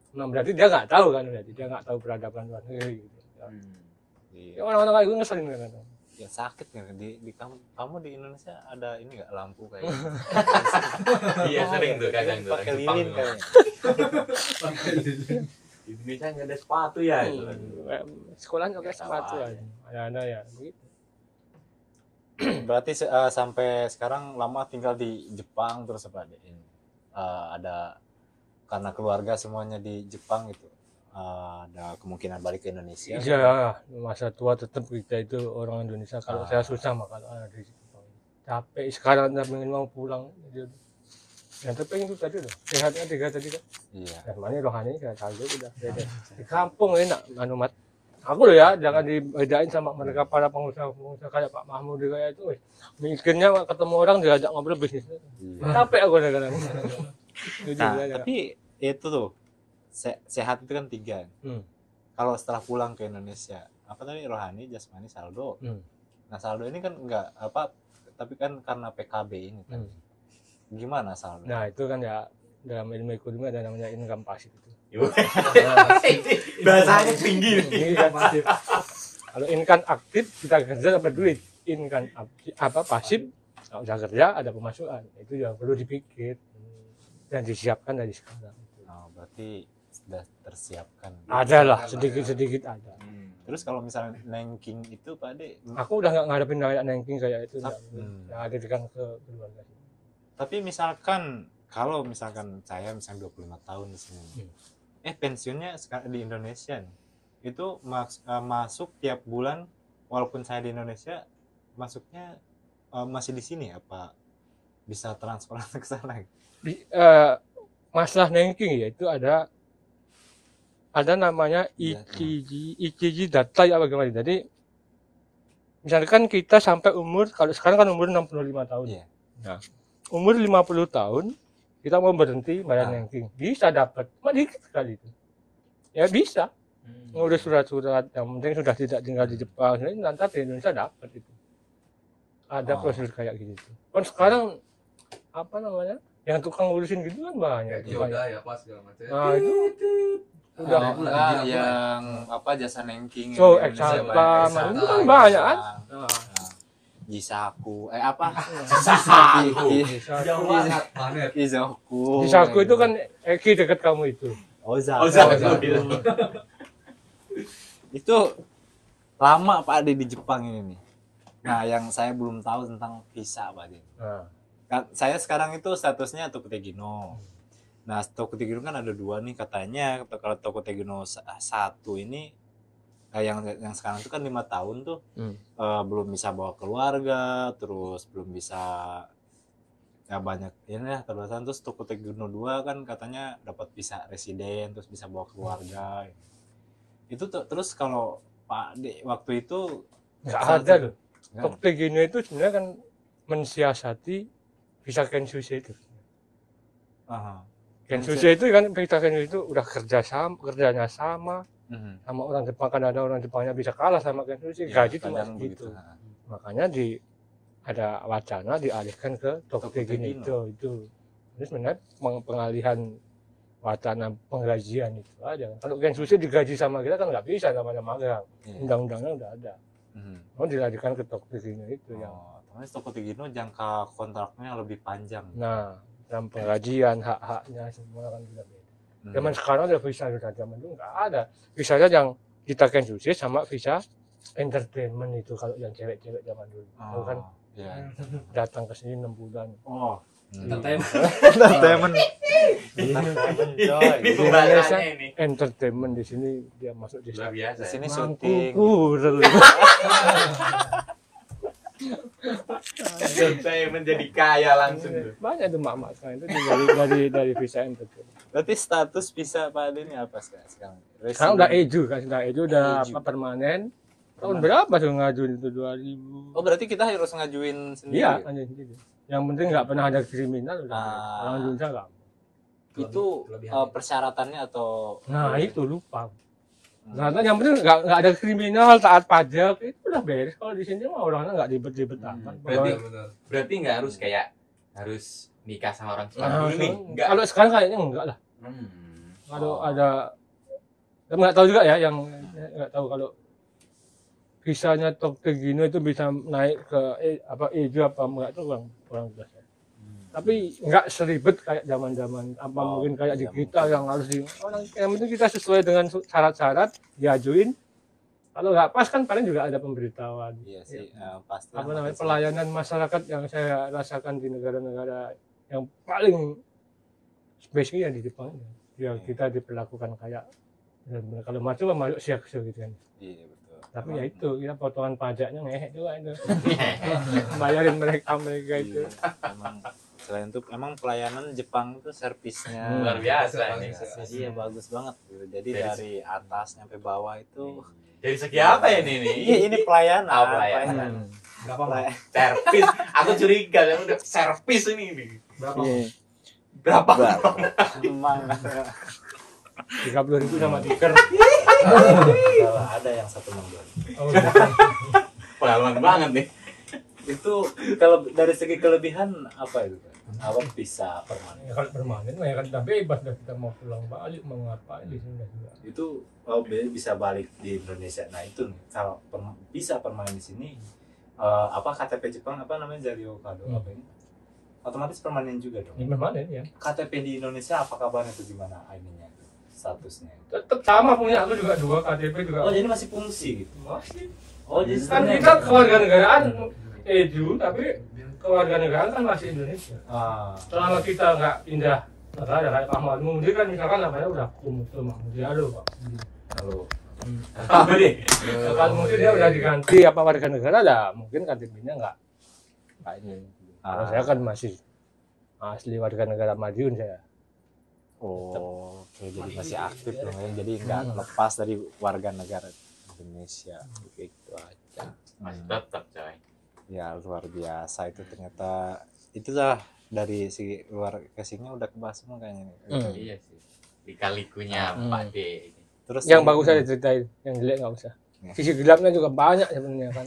Nah, berarti dia nggak tahu kan, berarti dia nggak tahu peradaban luar negeri gitu. Iya. Ya orang-orang kayak gue ngeselin kan. Ya sakit nggak di kamu di Indonesia ada ini nggak lampu kayak gitu? Iya sering tuh kadang tuh. Pakai orang Jepang lilin tuh. kayaknya. Di Indonesia nggak ada sepatu ya. Itu. Sekolahnya pakai Nggak sepatu tahu aja. Ada ya begitu. Berarti sampai sekarang lama tinggal di Jepang terus apa deh? Ada karena keluarga semuanya di Jepang gitu. Ada kemungkinan balik ke Indonesia. Iya, masa tua tetap kita itu orang Indonesia. Kalau saya susah mah kalau ada di situ. Capek sekarang udah pengen mau pulang. Yang terpengen itu tadi loh. Sehatnya 3 tadi kan. Iya. Mana rohani saya tahu udah beda. Di kampung enak Mat. Aku loh ya, jangan dibedain sama mereka para pengusaha-pengusaha kayak Pak Mahmud kayak itu. Mikirnya ketemu orang diajak ngobrol bisnis. Iya. Capek aku kadang-kadang. Nah, tapi itu tuh sehat itu kan 3. Kalau setelah pulang ke Indonesia, apa tadi rohani, jasmani, saldo. Nah, saldo ini kan enggak apa, tapi kan karena PKB ini kan. Gimana saldo? Nah, itu kan ya dalam ilmu ekonomi ada namanya income pasif itu. Bahasanya tinggi. Ini kan pasif. Kalau income aktif kita kerja dapat duit. Income pasif nggak usah kerja ada pemasukan. Itu ya perlu dipikir dan disiapkan dari sekarang. Oh, berarti sudah tersiapkan. Ada lah sedikit ada. Terus kalau misalnya nengking itu Pak Ade, Aku udah nggak ngadepin kayak nengking kayak itu. Yang ada kan ke keluarga. tapi misalkan kalau misalkan saya misalnya 25 tahun di sini. Pensiunnya sekarang di Indonesia nih. Itu masuk tiap bulan walaupun saya di Indonesia masuknya masih di sini apa bisa transfer ke sana? Masalah nengking ya itu ada namanya Ichiji data ya bagaimana. Jadi misalkan kita sampai umur, kalau sekarang kan umur 65 tahun. Iya. Nah, umur 50 tahun kita mau berhenti bayar nengking. Bisa dapat, cuma dikit sekali itu. Ya bisa. Ngurus surat-surat, yang penting sudah tidak tinggal di Jepang. Nanti di Indonesia dapat itu. Ada prosedur kayak gitu. Kan sekarang apa namanya? Yang tukang ngurusin gitu kan banyak. Yoda ya pas segala macam. Nah, itu udah yang apa jasa nengking So, yang Indonesia Exalta, banyak. itu kan banyak kan? Jisaku apa Jauh banget planet. Izoku Jisaku itu kan Eki dekat kamu itu. Ozaku itu lama Pak Ade di Jepang ini nih. Nah, yang saya belum tahu tentang visa Pak Ade. Kan saya sekarang itu statusnya Tokutegino. Nah, Tokutegino kan ada 2 nih katanya. Kalau Tokutegino 1 ini yang sekarang itu kan 5 tahun tuh belum bisa bawa keluarga, terus belum bisa ya banyak ini ya terbatasan. Terus Tokutegino 2 kan katanya dapat visa residen, terus bisa bawa keluarga. Itu terus kalau Pak D waktu itu Nggak ada loh. Tokutegino itu sebenarnya kan mensiasati visa Kensuke itu. Kensuke itu kan visa Kensuke itu udah kerjanya sama sama orang Jepang, kan ada orang Jepangnya bisa kalah sama Kensuke, gaji cuma segitu. Makanya ada wacana dialihkan ke Tokutegino itu. Ini sebenarnya pengalihan wacana penggajian itu aja. Kalau Kensuke digaji sama kita kan nggak bisa namanya magang. Undang-undangnya udah ada. Mau dilarikan ke Tokutegino itu yang. Terus Tokutegino jangka kontraknya lebih panjang. Nah, dalam penggajian hak-haknya semua kan sudah beda. Zaman sekarang ada visa sudah, zaman dulu nggak ada. Visanya yang kita kan sukses sama visa entertainment itu kalau yang cewek-cewek zaman dulu. Itu kan Iya. datang ke sini 6 bulan. Oh, Hmm. entertainment. Entertainment. Coy. Ini pembahasannya ini. Entertainment di sini dia masuk di Luar biasa. Di sini Mangku syuting. kurel. Saya menjadi kaya langsung tuh. Banyak tuh mak-mak sekarang itu dari visa entertainment. Berarti status bisa Pak Ade ini apa sekarang? Sekarang udah eju kan, udah eju udah Eju. apa permanen. Tahun berapa tuh ngajuin itu 2000? Oh, berarti kita harus ngajuin sendiri. Iya, anjing gitu. Yang penting nggak pernah ada kriminal udah. Ah. Orang Indonesia nggak. Itu persyaratannya atau Nah itu lupa. Nah, yang penting nggak ada kriminal, taat pajak itu udah beres. Kalau di sini mah orangnya nggak ribet-ribet amat. Berarti Benar. berarti nggak harus kayak harus nikah sama orang Jepang Nah, dulu nih. Enggak. kalau sekarang kayaknya enggak lah. Kalau Oh. ada, saya nggak tahu juga ya, yang nggak tahu kalau visanya Tokyo Gino itu bisa naik ke Eju apa enggak itu orang jelas. Tapi nggak seribet kayak zaman-zaman apa Oh, mungkin kayak di iya, kita yang harus orang yang penting kita sesuai dengan syarat-syarat diajuin. Kalau nggak pas kan paling juga ada pemberitahuan. iya sih pasti. Apa namanya pelayanan masyarakat yang saya rasakan di negara-negara yang paling spesial ya di Jepang ya kita diperlakukan kayak benar-benar kalau masuk siak-siak gitu kan. Iya betul. Tapi ya itu kita potongan pajaknya ngehek juga itu. Bayarin mereka itu. Iya, emang selain itu emang pelayanan Jepang itu servisnya Luar biasa nih. iya bagus banget gitu. Jadi Dari- dari atas sampai bawah itu Dari segi apa ya ini? ini pelayanan. Oh, pelayanan. Berapa Bang? Pelay- Servis. Aku curiga kan udah servis ini. Berapa? Iya. Berapa? Emang 30.000 sama tiker. kalau ada yang 1 Oh, udah. Pengalaman banget nih. itu kalau dari segi kelebihan apa itu Pak? Apa bisa permanen Ya, kalau permanen mah ya kan udah bebas dah kita mau pulang balik mau ngapain di sini udah juga. itu bisa balik di Indonesia. Nah itu nih, kalau bisa permanen di sini apa KTP Jepang apa namanya Jario Kado apa ini otomatis permanen juga dong. Ini permanen ya. KTP di Indonesia apa kabarnya itu gimana ininya statusnya? Tetap sama punya aku juga 2 KTP juga. Oh jadi masih fungsi gitu. Masih. Oh jadi Kan sebenarnya- kita kewarganegaraan Eju tapi kewarganegaraan kan masih Indonesia. Selama kita nggak pindah negara kayak Pak Mahmudi kan misalkan namanya udah Kumuto Mahmudi halo Pak. Halo. Apa deh? Nah, kalau mungkin dia udah diganti apa warga negara lah mungkin KTP-nya nggak ini. Kalau saya kan masih asli warga negara Madiun saya. Oh, oke, jadi masih aktif dong ya. Jadi nggak lepas dari warga negara Indonesia. Gitu aja. Masih tetap coy. Ya luar biasa itu ternyata itulah dari si luar casingnya udah kebahas semua kayaknya nih. Iya sih. Di-kalikunya Pak D. Terus Yang bagus saya ceritain, yang jelek nggak usah. Ya. Sisi gelapnya juga banyak sebenarnya kan.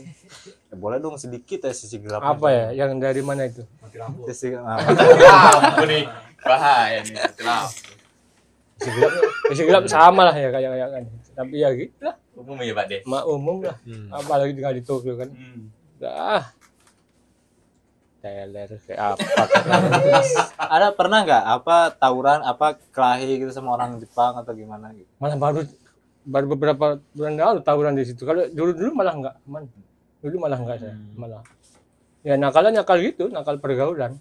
boleh dong sedikit ya sisi gelap. Apa ya? Yang dari mana itu? Mati lampu. Sisi Lampu nih. Bahaya nih. Kenapa? Sisi gelap sama lah ya kayak kan. Tapi ya gitu lah, Umum ya Pak D. umum lah. Apalagi tinggal di Tokyo kan. Dah. Teler kayak apa? ada pernah nggak apa tawuran apa kelahi gitu sama orang Jepang atau gimana gitu? Malah baru beberapa bulan lalu tawuran di situ. Kalau dulu malah enggak, aman. Dulu malah enggak saya, malah. Ya nakalnya nakal gitu, nakal pergaulan.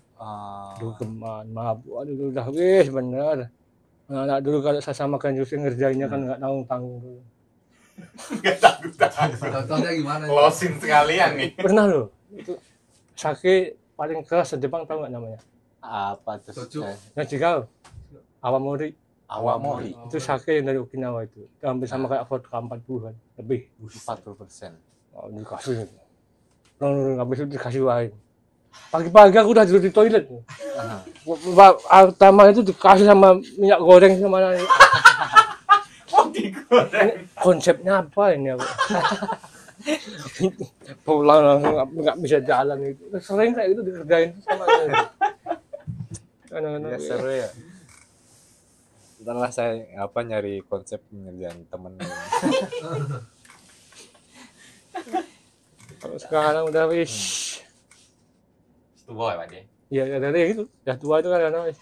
Dukeman, mabuk, aduh udah wis bener. Anak dulu kalau saya samakan justru ngerjainnya kan enggak tanggung dulu. Enggak takut. Contohnya gimana? Closing sekalian nih. Pernah loh, itu sake paling keras di Jepang tahu nggak namanya? Apa tuh? Soju. Yang cikal, awamori. Awamori Itu sake yang dari Okinawa itu. Itu hampir sama kayak vodka 40-an lebih. 40%. Oh, dikasih. Nggak bisa dikasih wine. Pagi-pagi aku udah tidur di toilet. Pertama itu dikasih sama minyak goreng sama Oh, digoreng. konsepnya apa ini aku? Pulang langsung nggak bisa jalan itu. Sering kayak gitu dikerjain sama Ya seru ya. Ntar lah saya nyari konsep pengerjaan temen. Kalau sekarang udah wis. Itu boy Pak D. Ya dari itu, udah tua itu kan karena wis.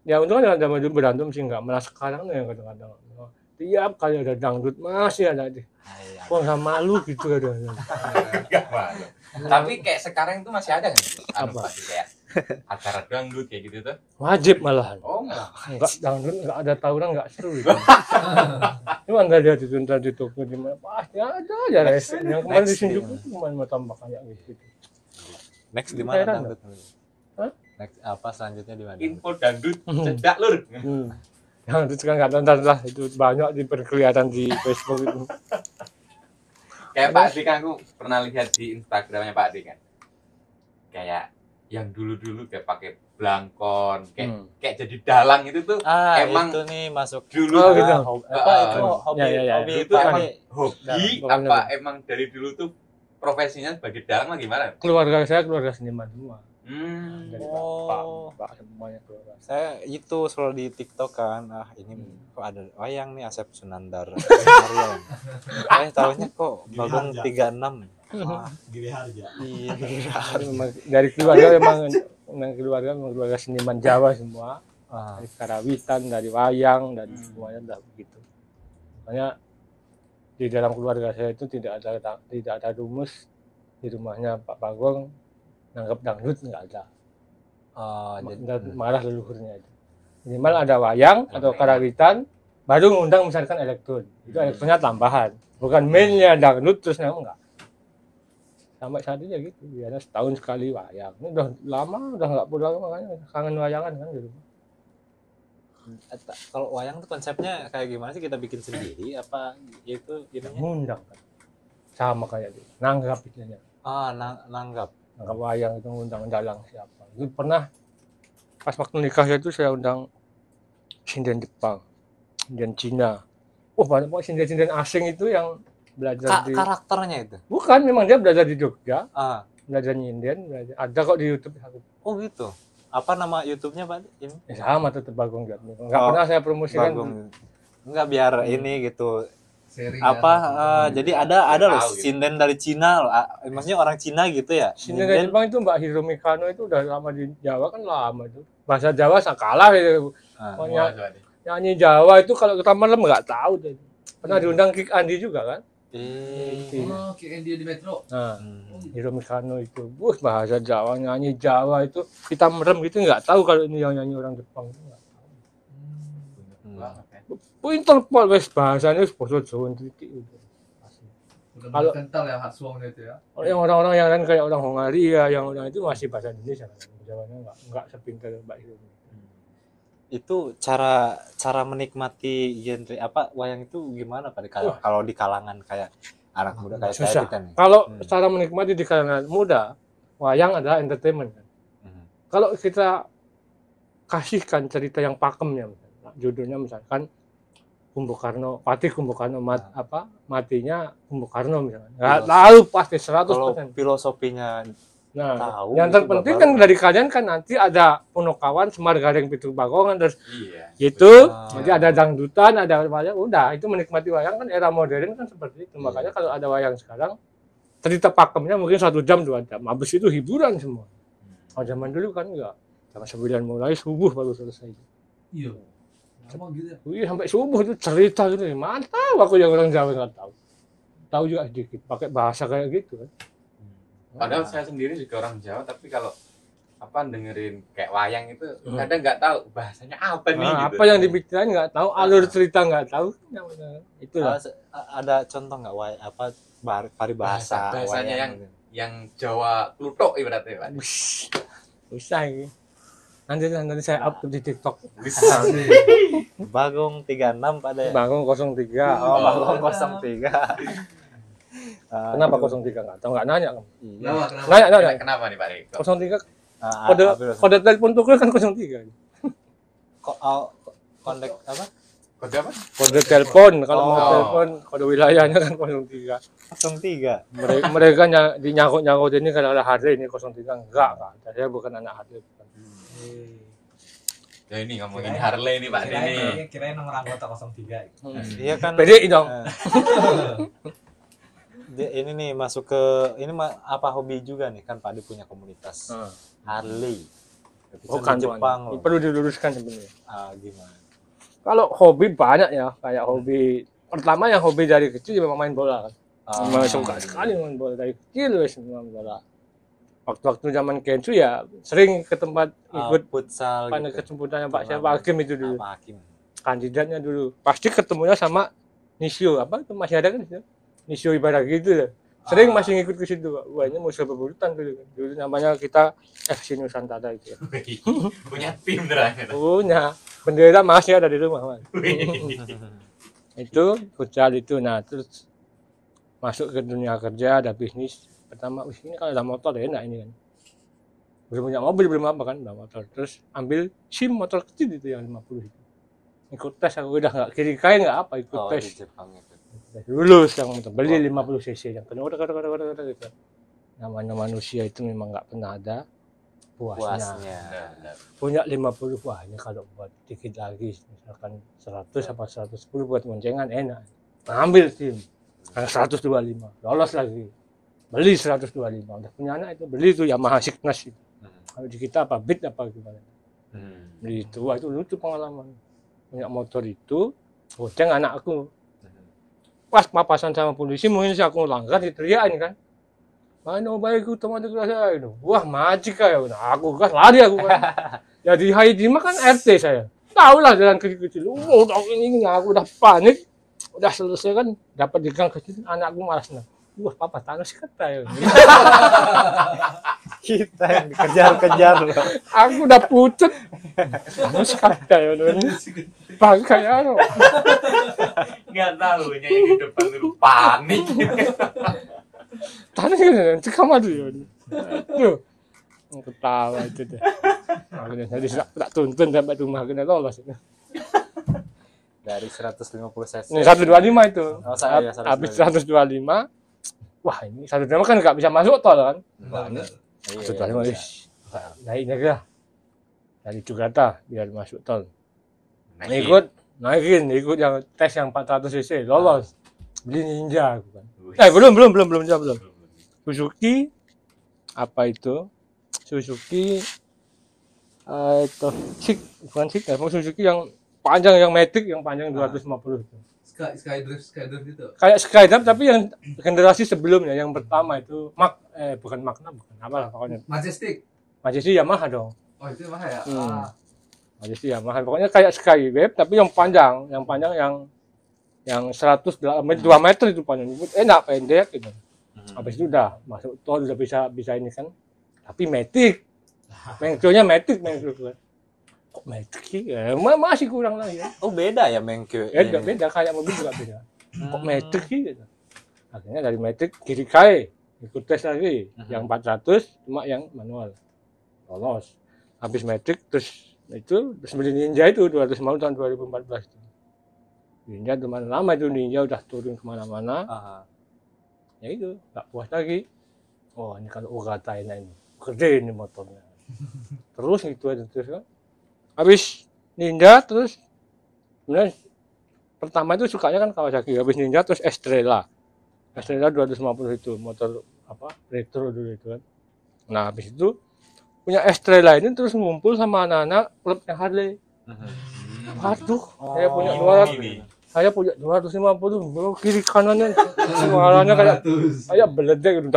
Ya untung kan zaman dulu berantem sih nggak, malah sekarang yang kadang-kadang tiap kali ada dangdut masih ada aja. Wah nggak malu gitu kadang. Enggak malu. Tapi kayak sekarang itu masih ada nggak sih? Apa? Pak, kayak acara dangdut kayak gitu tuh? Wajib malahan. Oh enggak. Enggak dangdut nggak ada tawuran nggak seru. Gitu. Cuma nggak lihat di tuntas di Tokyo di mana pasti ada aja rese. Yang kemarin di Shinjuku itu cuma mau tambah kayak gitu. Next di mana Heran, dangdut? Hah? Next apa selanjutnya di mana? Info dangdut cedak lur. Yang itu sekarang nggak nonton lah itu banyak diperkelihatan di Facebook itu. Kayak Pak Dik kan aku pernah lihat di Instagramnya Pak Dik kan. Kayak yang dulu-dulu kayak pakai blangkon, kayak jadi dalang itu tuh emang itu nih masuk dulu Oh, gitu. apa itu hobi Ya. hobi itu emang hobi. hobi Bukan apa emang dari dulu tuh profesinya sebagai dalang lah gimana? Keluarga saya keluarga seniman semua. Hmm. Dari Oh. bapak semuanya keluarga. Saya itu scroll di TikTok kan, ini kok ada wayang nih Asep Sunandar. Maria. Tahunya kok Bagong 36. Giri Harja. Iya. Memang dari keluarga memang keluarga seniman Jawa semua. Dari karawitan, dari wayang, dan semuanya udah begitu. Makanya di dalam keluarga saya itu tidak ada rumus di rumahnya Pak Bagong nanggap dangdut nggak ada. Malah leluhurnya itu. Minimal ada wayang atau karawitan, baru ngundang misalkan elektron. Itu elektronnya tambahan, bukan mainnya dangdut terus enggak. Sampai saat ini ya gitu, biasanya setahun sekali wayang. Ini udah lama udah nggak pulang, makanya kangen wayangan kan gitu. Kalau wayang tuh konsepnya kayak gimana sih, kita bikin sendiri apa itu itunya? Ngundang kan, sama kayak gitu. Nanggap istilahnya. Nanggap. Nanggap wayang itu ngundang dalang siapa. Itu pernah pas waktu nikah itu saya undang sinden Jepang, sinden Cina. Banyak banget sinden-sinden asing itu yang belajar di Karakternya itu. bukan, memang dia belajar di Jogja, Ah. belajar nyinden, ada kok di YouTube. Oh gitu. Apa nama YouTube-nya Pak? Ini Sama tetap Bagong Jatmi. Enggak pernah saya promosikan. Bagong. Enggak biar ini gitu. Seri Jadi ada loh Tahu gitu. sinden dari Cina loh. Maksudnya orang Cina gitu ya. Sinden dari Jepang itu Mbak Hiromi Kano itu udah lama di Jawa kan, lama itu. Bahasa Jawa kalah itu. Pokoknya nyanyi Jawa itu kalau kita malam nggak tahu deh. Pernah diundang Kik Andi juga kan? Oh, kayak dia di Metro. Nah, Hiromi Kano itu, bahasa Jawa, nyanyi Jawa itu kita merem gitu nggak tahu kalau ini yang nyanyi orang Jepang itu nggak tahu. Pinter pol wes bahasanya basa Jawa titik itu. Udah kental ya Hatsuongnya itu ya. Yang orang-orang yang lain kayak orang Hongaria, yang orang itu masih bahasa Indonesia kan. Jawanya nggak sepintar Mbak Hiromi. Itu cara menikmati genre apa wayang itu gimana Pak? Kalau di kalangan kayak anak muda kayak saya Susah. kita nih. Kalau cara menikmati di kalangan muda, wayang adalah entertainment kan. Kalau kita kasihkan cerita yang pakemnya, misalnya, judulnya misalkan Patih Kumbu Karno matinya Kumbu Karno misalnya. Nggak tahu pasti 100%. Kalau filosofinya tahu, yang terpenting kan dari kalian kan nanti ada Punokawan, Semar Gareng Pitu Bagongan, terus gitu. Nanti ada dangdutan, ada wayang, udah itu menikmati wayang kan era modern kan seperti itu. Makanya kalau ada wayang sekarang, cerita pakemnya mungkin 1 jam 2 jam, habis itu hiburan semua. Kalau zaman dulu kan enggak, jam 9 mulai subuh baru selesai. Iya. Lama gitu ya. Wih, sampai subuh itu cerita gitu, mantap. Aku yang orang Jawa nggak tahu juga sedikit, pakai bahasa kayak gitu kan. Padahal saya sendiri juga orang Jawa, tapi kalau dengerin kayak wayang itu kadang nggak tahu bahasanya apa nih gitu. Apa yang dibicarain nggak tahu, alur cerita nggak tahu. Itulah. Ada contoh nggak bahasanya yang Jawa kluthuk ibaratnya Pak. Usah ini. Nanti saya up di TikTok. Bagong 36 pada ya. Bagong 03. Bagong 03. Kenapa 03 nggak tahu, nggak nanya kamu? Kenapa? Kenapa nih Pak Riko? 03 kode telepon tuh kan 03. Kontak apa? Kode apa? Kode telepon kalau mau telepon kode wilayahnya kan 03. 03. Mereka dinyangkut ini kalau ada HD ini 03 enggak. Saya bukan anak HD. Ya ini ngomongin Harley nih Pak Deni. Kirain nomor anggota 03. Iya kan. PDI dong. Ini nih masuk ke apa hobi juga nih kan Pak Adi punya komunitas Harley. Bukan Jepang Ini loh. perlu diluruskan sebenarnya. Gimana? Kalau hobi banyak ya, kayak hobi pertama yang hobi dari kecil memang main bola kan. Memang suka sekali main bola dari kecil wes main bola. Waktu-waktu zaman Kensu ya sering ke tempat ikut futsal pada gitu. kesempurnaan Pak siapa Hakim itu dulu. Pak Hakim. Kandidatnya dulu. Pasti ketemunya sama Nishio apa itu masih ada kan itu? Nishio Ibaraki itu ya. Sering masih ngikut ke situ. Wah, ini musuh bebuyutan dulu kan. Dulu namanya kita FC Nusantara itu ya. Punya tim ternyata. Punya bendera masih ada di rumah, Mas. Itu futsal itu. Nah, terus masuk ke dunia kerja, ada bisnis. Pertama, ini kalau ada motor ya enak ini kan. Belum punya mobil, belum apa kan, ada motor. Terus ambil SIM motor kecil itu yang 50 itu. Ikut tes, aku udah nggak kiri kain nggak apa, ikut Di tes. Jepang itu. Lulus yang motor, beli 50 cc yang kedua gitu. Namanya manusia itu memang nggak pernah ada puasnya. Punya 50, wah ini kalau buat dikit lagi, misalkan 100 apa 110 buat goncengan enak. Ambil SIM, 125, lolos lagi. Beli 125, udah punya anak itu beli itu Yamaha Signas itu. Kalau di kita apa Beat apa gimana? Beli itu, wah itu lucu pengalaman. Punya motor itu, goceng anak aku. Pas papasan sama polisi mungkin sih aku langgar diteriakin kan. Mana baikku teman kelas saya itu. Wah majik kayak, nah, aku gas lari aku kan. Ya di Haidima kan RT saya. Tahu lah jalan kecil-kecil. Udah ini aku udah panik. Udah selesai kan dapat di gang kecil anakku malas nah. Wah, papa tanus kata ya. Kita yang dikejar-kejar loh. Aku udah pucet. Tanus kata ya. Pakai anu. Nggak tahu nya yang di depan itu panik. Tanus kan kamar dulu. Tuh. Ketawa itu deh. Akhirnya saya tak tuntun sampai rumah kena lolos itu. Dari 150 cc. Ini 125 itu. Oh, saya ya, 125. Habis 125. Wah, ini 125 kan nggak bisa masuk tol kan. Wah, ini Iya, 125 wis. Naiknya lah. Dari Jakarta biar masuk tol. Naikin yang tes yang 400 cc lolos. Beli Ninja aku kan. Belum. Suzuki apa itu? Suzuki itu bukan Suzuki yang panjang yang Matic yang panjang 250 itu. Skydrive gitu. Kayak Skydrive tapi yang generasi sebelumnya yang pertama itu bukan Magna bukan apa lah pokoknya. Majestic. Majestic Yamaha dong. Oh itu mah ya. Majestic Yamaha pokoknya kayak Skywave tapi yang panjang yang 100 2 meter itu panjang. Enak pendek gitu. Habis itu udah masuk tol udah bisa ini kan. Tapi Matic. Mengconya Matic kan. Kok Matic sih? Ya, masih kurang lagi ya. Oh beda ya Menkyu. Beda kayak mobil juga beda. Kok Matic sih gitu. Akhirnya dari Matic kiri kai ikut tes lagi yang 400 cuma yang manual lolos. Habis Matic terus beli Ninja itu 250 tahun 2014 itu. Ninja teman lama itu Ninja udah turun kemana-mana. Ya itu nggak puas lagi. Oh ini kalau Ogata ini gede ini motornya. Terus gitu aja terus kan. Habis Ninja terus kemudian pertama itu sukanya kan Kawasaki, habis Ninja terus Estrella 250 itu motor apa retro dulu itu kan. Nah habis itu punya Estrella ini terus ngumpul sama anak-anak klubnya Harley. Waduh, saya punya 250 bro, kiri kanannya suaranya kayak beledek gitu,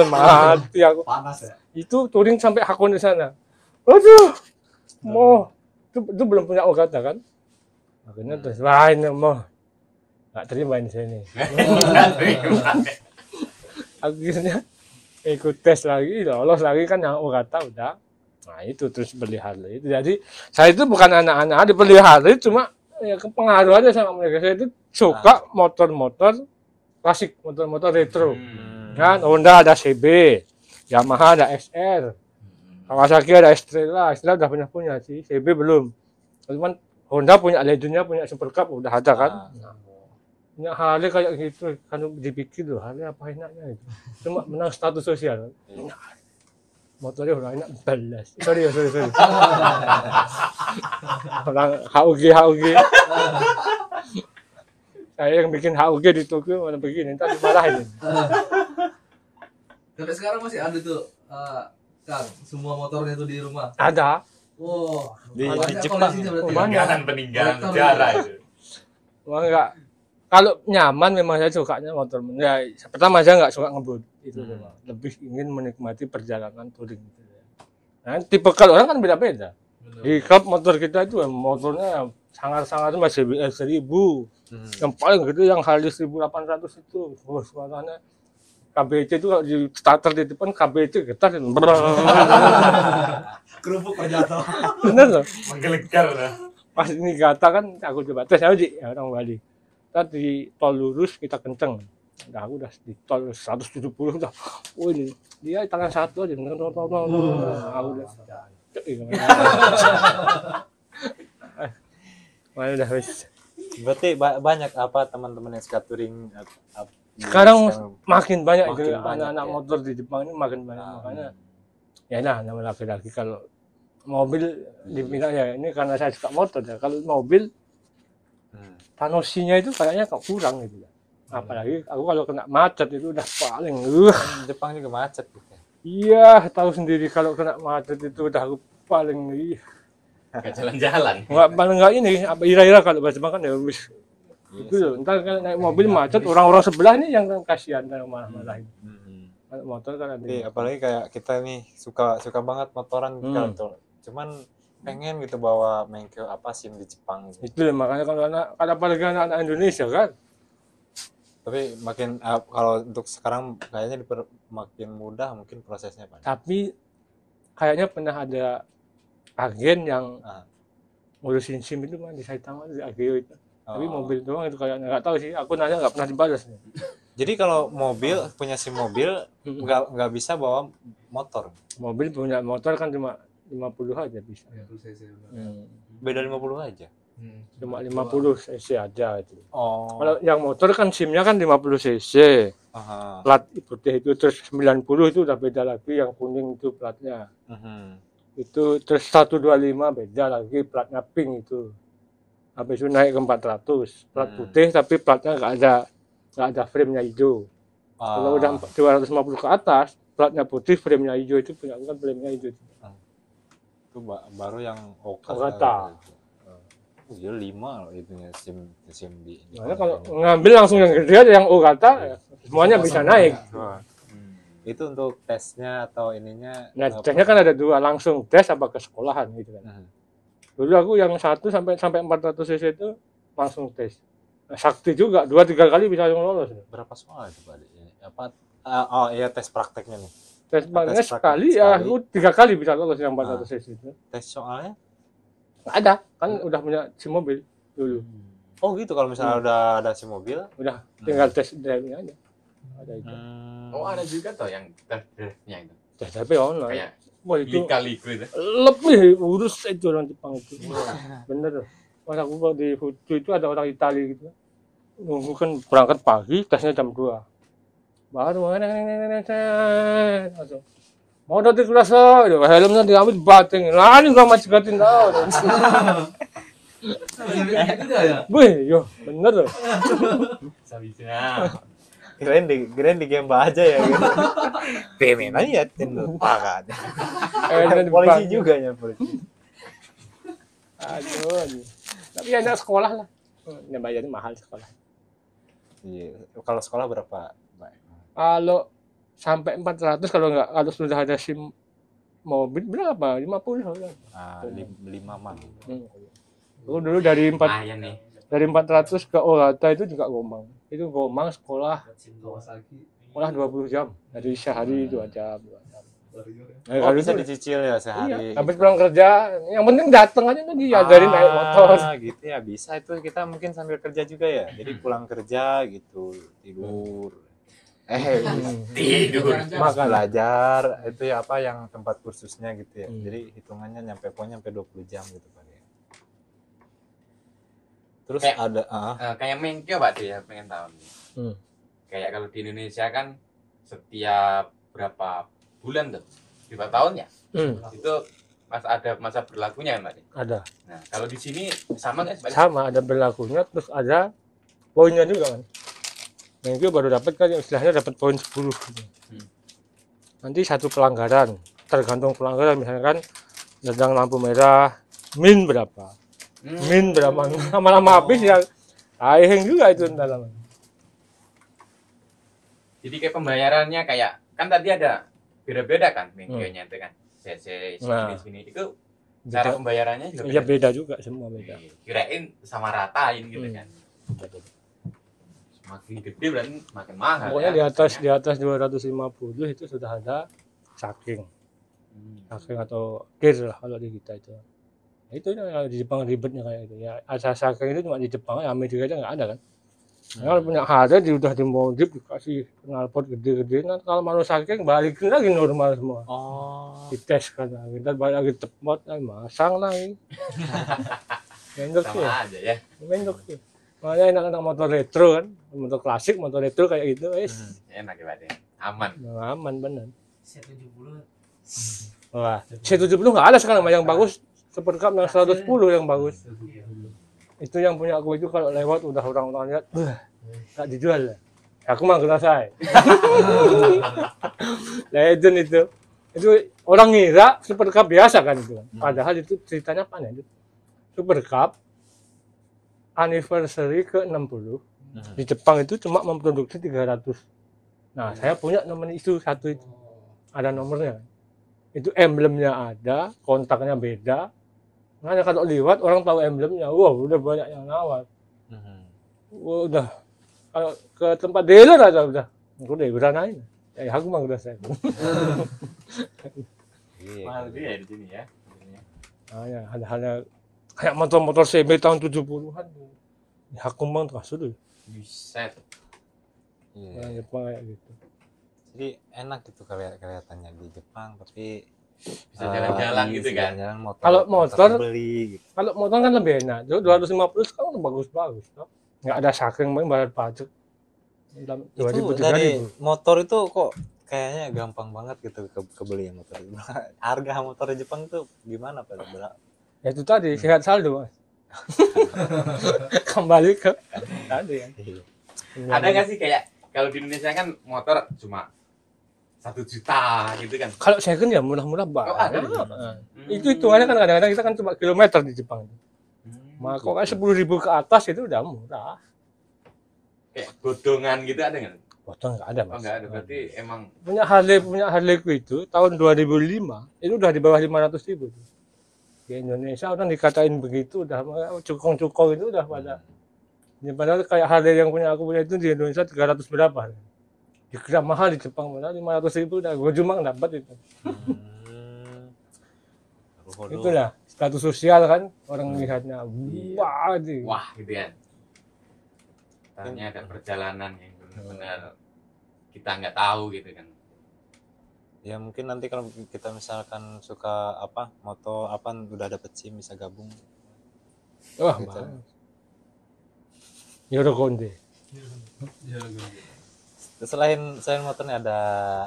mati aku. Panas ya. Itu touring sampai Hakone di sana. Waduh. Itu belum punya Ogata kan? Akhirnya terus ini mau nggak terima di sini. Akhirnya ikut tes lagi, lolos lagi kan yang Ogata udah. Nah itu terus beli Harley. Jadi saya itu bukan anak-anak dibeli Harley cuma ya kepengaruh aja sama mereka. Saya itu suka motor-motor klasik, motor-motor retro. Kan Honda ada CB, Yamaha ada SR. Kawasaki ada Estrella udah punya sih, CB belum. Cuman Honda punya Legendnya, punya Super Cup udah ada kan. Punya Harley kayak gitu, kan dipikir loh Harley apa enaknya itu. Cuma menang status sosial. Motornya udah enak belas. Sorry. Orang HUG. Saya yang bikin HUG di Tokyo mana begini, entar dimarahin. Sampai sekarang masih ada tuh Kang, semua motornya tuh di rumah. Ada. Wow, Di banyak Jepang. koleksinya berarti. Oh, banyak. peninggalan Kolektor sejarah itu. Wah, enggak. Kalau nyaman memang saya sukanya motor. Ya, pertama saya nggak suka ngebut. Itu memang. Lebih ingin menikmati perjalanan touring. Gitu. Nah, tipe kalau orang kan beda-beda. Bener. Di klub motor kita itu motornya sangat-sangat masih BS 1000. Yang paling gede yang Harley 1800 itu. Wah, suaranya KBC itu kalau di starter di depan KBC getar itu. Kerupuk jatuh. Bener loh. Menggelegar lah. Pas ini kata kan aku coba tes aja ya orang Bali. Kita di tol lurus kita kenceng. Udah aku udah di tol 170 udah. Oh ini dia tangan satu aja. Aku udah. Mana udah wis. Berarti banyak apa teman-teman yang suka touring Sekarang makin banyak Makin itu banyak, anak-anak ya. motor di Jepang ini makin banyak makanya ya nah namanya laki-laki kalau mobil dibilang ya ini karena saya suka motor ya kalau mobil tanosinya itu kayaknya kok kurang gitu ya apalagi aku kalau kena macet itu udah paling Jepang juga macet gitu. iya tahu sendiri kalau kena macet itu udah aku paling Kayak jalan-jalan. nggak paling nggak ini apa ira-ira kalau bahasa makan ya wis itu loh ntar kalau naik mobil macet orang-orang sebelah nih yang kasihan kalau malah-malahin kalau motor kan ada Jadi apalagi kayak kita nih suka banget motoran kan tuh. Cuman pengen gitu bawa bengkel apa SIM di Jepang gitu. itu loh, makanya kalau apalagi anak-anak Indonesia kan Tapi makin kalau untuk sekarang kayaknya makin mudah mungkin prosesnya Pak. tapi kayaknya pernah ada agen yang ngurusin SIM itu kan di Saitama di Ageo itu tapi mobil doang itu kayaknya nggak tahu sih aku nanya nggak pernah dibalas Jadi kalau mobil punya SIM mobil nggak bisa bawa motor. mobil punya motor kan cuma 50 aja bisa Ya, terus saya Beda 50 aja. cuma 50 cc aja itu Oh. kalau yang motor kan SIM-nya kan 50 cc Aha. plat putih itu terus 90 itu udah beda lagi yang kuning itu platnya itu terus 125 beda lagi platnya pink itu habis itu naik ke 400 plat putih tapi platnya nggak ada frame-nya hijau kalau udah 250 ke atas platnya putih frame-nya hijau itu punya kan frame-nya hijau Itu baru yang Okata. Okata. Oh, iya 5 loh itunya SIM di ini. makanya kalau ngambil langsung yang gede aja yang Okata ya, semuanya bisa naik Itu untuk tesnya atau ininya nah tesnya kan ada dua langsung tes apa ke sekolahan gitu kan dulu aku yang 1 sampai 400 cc itu langsung tes nah, sakti juga 2-3 kali bisa yang lolos berapa soal itu Pak? Apa oh iya tes prakteknya nih. tes banget Tes praktek sekali ya sekali. aku 3 kali bisa lolos yang 400 cc itu Tes soalnya? nggak ada kan udah punya SIM mobil dulu Oh gitu kalau misalnya udah ada SIM mobil. udah tinggal tes drive-nya aja ada itu Oh ada juga tuh yang drive-nya itu. tes drive online Kayak wah itu kali-kali itu. lebih urus itu orang Jepang itu bener pas aku di Fuji itu ada orang Italia gitu nunggu kan berangkat pagi tesnya jam 2 baru langsung mau nanti kelas helmnya diambil bating lah ini gak macegatin tau Gitu ya. wih yo bener loh Sabisnya. Kirain di game aja ya. Gitu. Pemen aja lupa kan. Polisi juga ya polisi. aduh tapi anak sekolah lah yang bayarnya mahal sekolah Iya. Kalau sekolah berapa? kalau sampai 400 kalau sudah ada SIM mobil berapa 50 kan 5 man. Aku dulu dari Lumayan nih. 400 ke Orata itu juga Gomang. Itu Gomang sekolah Kawasaki. 20 jam. Dari sehari 2 jam. Oh bisa dicicil ya sehari. Iya, habis pulang kerja, yang penting datang aja tuh diajarin naik motor. Gitu ya bisa itu kita mungkin sambil kerja juga ya. Jadi pulang kerja gitu tidur. Tidur. Makan. Belajar itu ya apa yang tempat kursusnya gitu ya. Jadi hitungannya pokoknya sampai 20 jam gitu Pak ya. Terus Kayak- ada Kayak Menkyo Pak tuh ya pengen tahu nih. Kayak kalau di Indonesia kan setiap berapa bulan tuh? Berapa tahun ya? Itu ada masa berlakunya kan Pak? Ada. Nah kalau di sini sama kan? Pak? Sama ada berlakunya terus ada poinnya juga kan. Yang itu baru dapat kan istilahnya dapat poin 10. Nanti satu pelanggaran tergantung pelanggaran, misalkan sedang lampu merah min berapa, min berapa, lama-lama habis ya hang juga itu dalam. Jadi kayak pembayarannya kayak kan tadi ada beda-beda kan videonya itu kan. CC segini itu cara pembayarannya juga Iya beda juga, semua beda. Kirain sama ratain gitu kan. Semakin gede berarti makin mahal. Pokoknya ya, di atas 250 itu sudah ada saking atau kir lah kalau di kita itu. Nah, itu yang di Jepang ribetnya kayak itu. Ya asal saking itu cuma di Jepang, Amerika aja nggak ada kan. Kalau punya harga udah dimodif dikasih knalpot gede-gede, nah kalau mau saking balikin lagi normal semua. Dites kan, kita balik lagi tepot, masang lagi. Mendok sama ya, aja ya. mendok ya. Makanya enak-enak motor retro kan, motor klasik, motor retro kayak gitu, Enak ya berarti. Aman. aman bener. C70. Wah, C70 nggak ada sekarang, yang bagus Super Cup yang 110 yang bagus. Itu yang punya aku itu kalau lewat udah orang-orang lihat, nggak dijual ya. Aku mah ngerasain. Legend itu orang ngira Super Cup biasa kan itu kan. Padahal itu ceritanya apa nih? Super Cup anniversary ke-60 di Jepang itu cuma memproduksi 300. Nah, saya punya nomor itu satu itu. Ada nomornya. Itu emblemnya ada, kontaknya beda. Makanya kalau liwat orang tahu emblemnya, wow udah banyak yang nawar. Wah, udah kalau ke tempat dealer aja udah beranain. Ya aku mah udah saya. Mahal juga ya di sini ya. Nah, ya, hal-halnya kayak motor-motor CB tahun 70-an. Ya, aku mah terus dulu. Buset. Nah, Jepang kayak gitu. Jadi enak gitu kelihatannya di Jepang, tapi Bisa jalan-jalan gitu kan. jalan motor, Kalau motor beli gitu. Kalau motor kan lebih enak. 250 sekarang bagus-bagus, toh. Nggak ada saking bayar pajak. Itu dari motor itu kok kayaknya gampang banget gitu kebeli motor. Harga motor di Jepang tuh gimana Pak? Ya itu tadi sehat saldo, Mas. Kembali ke tadi ya. Ada nggak sih kayak kalau di Indonesia kan motor cuma 1 juta gitu kan. Kalau second ya murah-murah banget. ada di Nah, itu hitungannya kan kadang-kadang kita kan cuma kilometer di Jepang. Maka kayak 10.000 ke atas itu udah murah. Kayak godongan gitu ada nggak? Potong nggak ada, Oh Mas. nggak ada, berarti emang Punya Harley-ku itu tahun 2005 itu udah di bawah 500.000. Di Indonesia orang dikatain begitu udah cukong-cukong itu udah pada. Ya, padahal kayak Harley yang punya aku punya itu di Indonesia 300 berapa. Dikira mahal di Jepang, padahal 500.000 udah gue cuma dapat itu. Itulah status sosial kan orang lihatnya. Wah, wah gitu kan. Ternyata ada perjalanan yang benar-benar kita nggak tahu gitu kan. Ya mungkin nanti kalau kita misalkan suka apa motor apa udah dapet SIM bisa gabung. wah, Gitu. Yorokonde. Selain motornya ada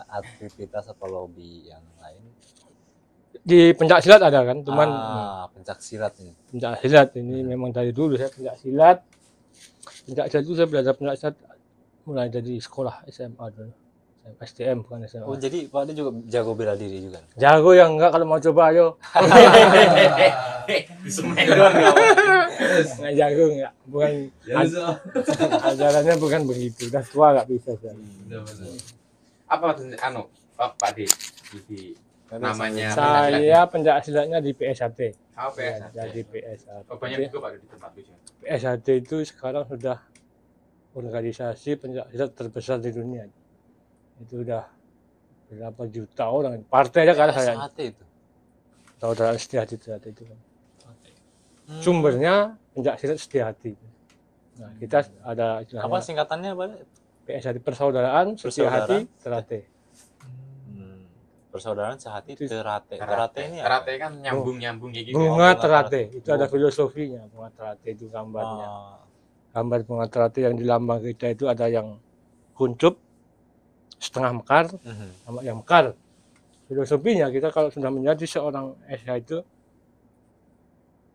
aktivitas apa hobi yang lain? Di pencak silat ada kan, cuman pencak silat ini. pencak silat ini memang dari dulu saya pencak silat. Pencak silat itu saya belajar pencak silat mulai dari sekolah SMA dulu. STM bukan SMA. Oh jadi Pak dia juga jago bela diri juga. Jago yang enggak kalau mau coba ayo. Di semen doang nggak apa. Nggak jago enggak. Bukan ajarannya bukan begitu. Udah tua enggak bisa saya. Apa anu Pak D di namanya Saya pencak silatnya di PSHT. apa ya? Jadi PSHT. Oh, banyak juga Pak di tempat itu. PSHT itu sekarang sudah organisasi pencak silat terbesar di dunia. Itu udah berapa juta orang. Partai aja kalah saya. Sate itu. Saudara Setiahati itu kan. Sumbernya pencak silat Setiahati. Nah, kita ada Apa singkatannya Pak? PSHT Persaudaraan Setiahati Terate. Persaudaraan sehati terate. Karate Terate ini karate kan nyambung kayak gitu. Bunga bunga Terate. terate. Itu ada filosofinya. Bunga Terate itu gambarnya. Gambar bunga Terate yang di lambang kita itu ada yang kuncup, setengah mekar, sama yang mekar. Filosofinya kita kalau sudah menjadi seorang SH itu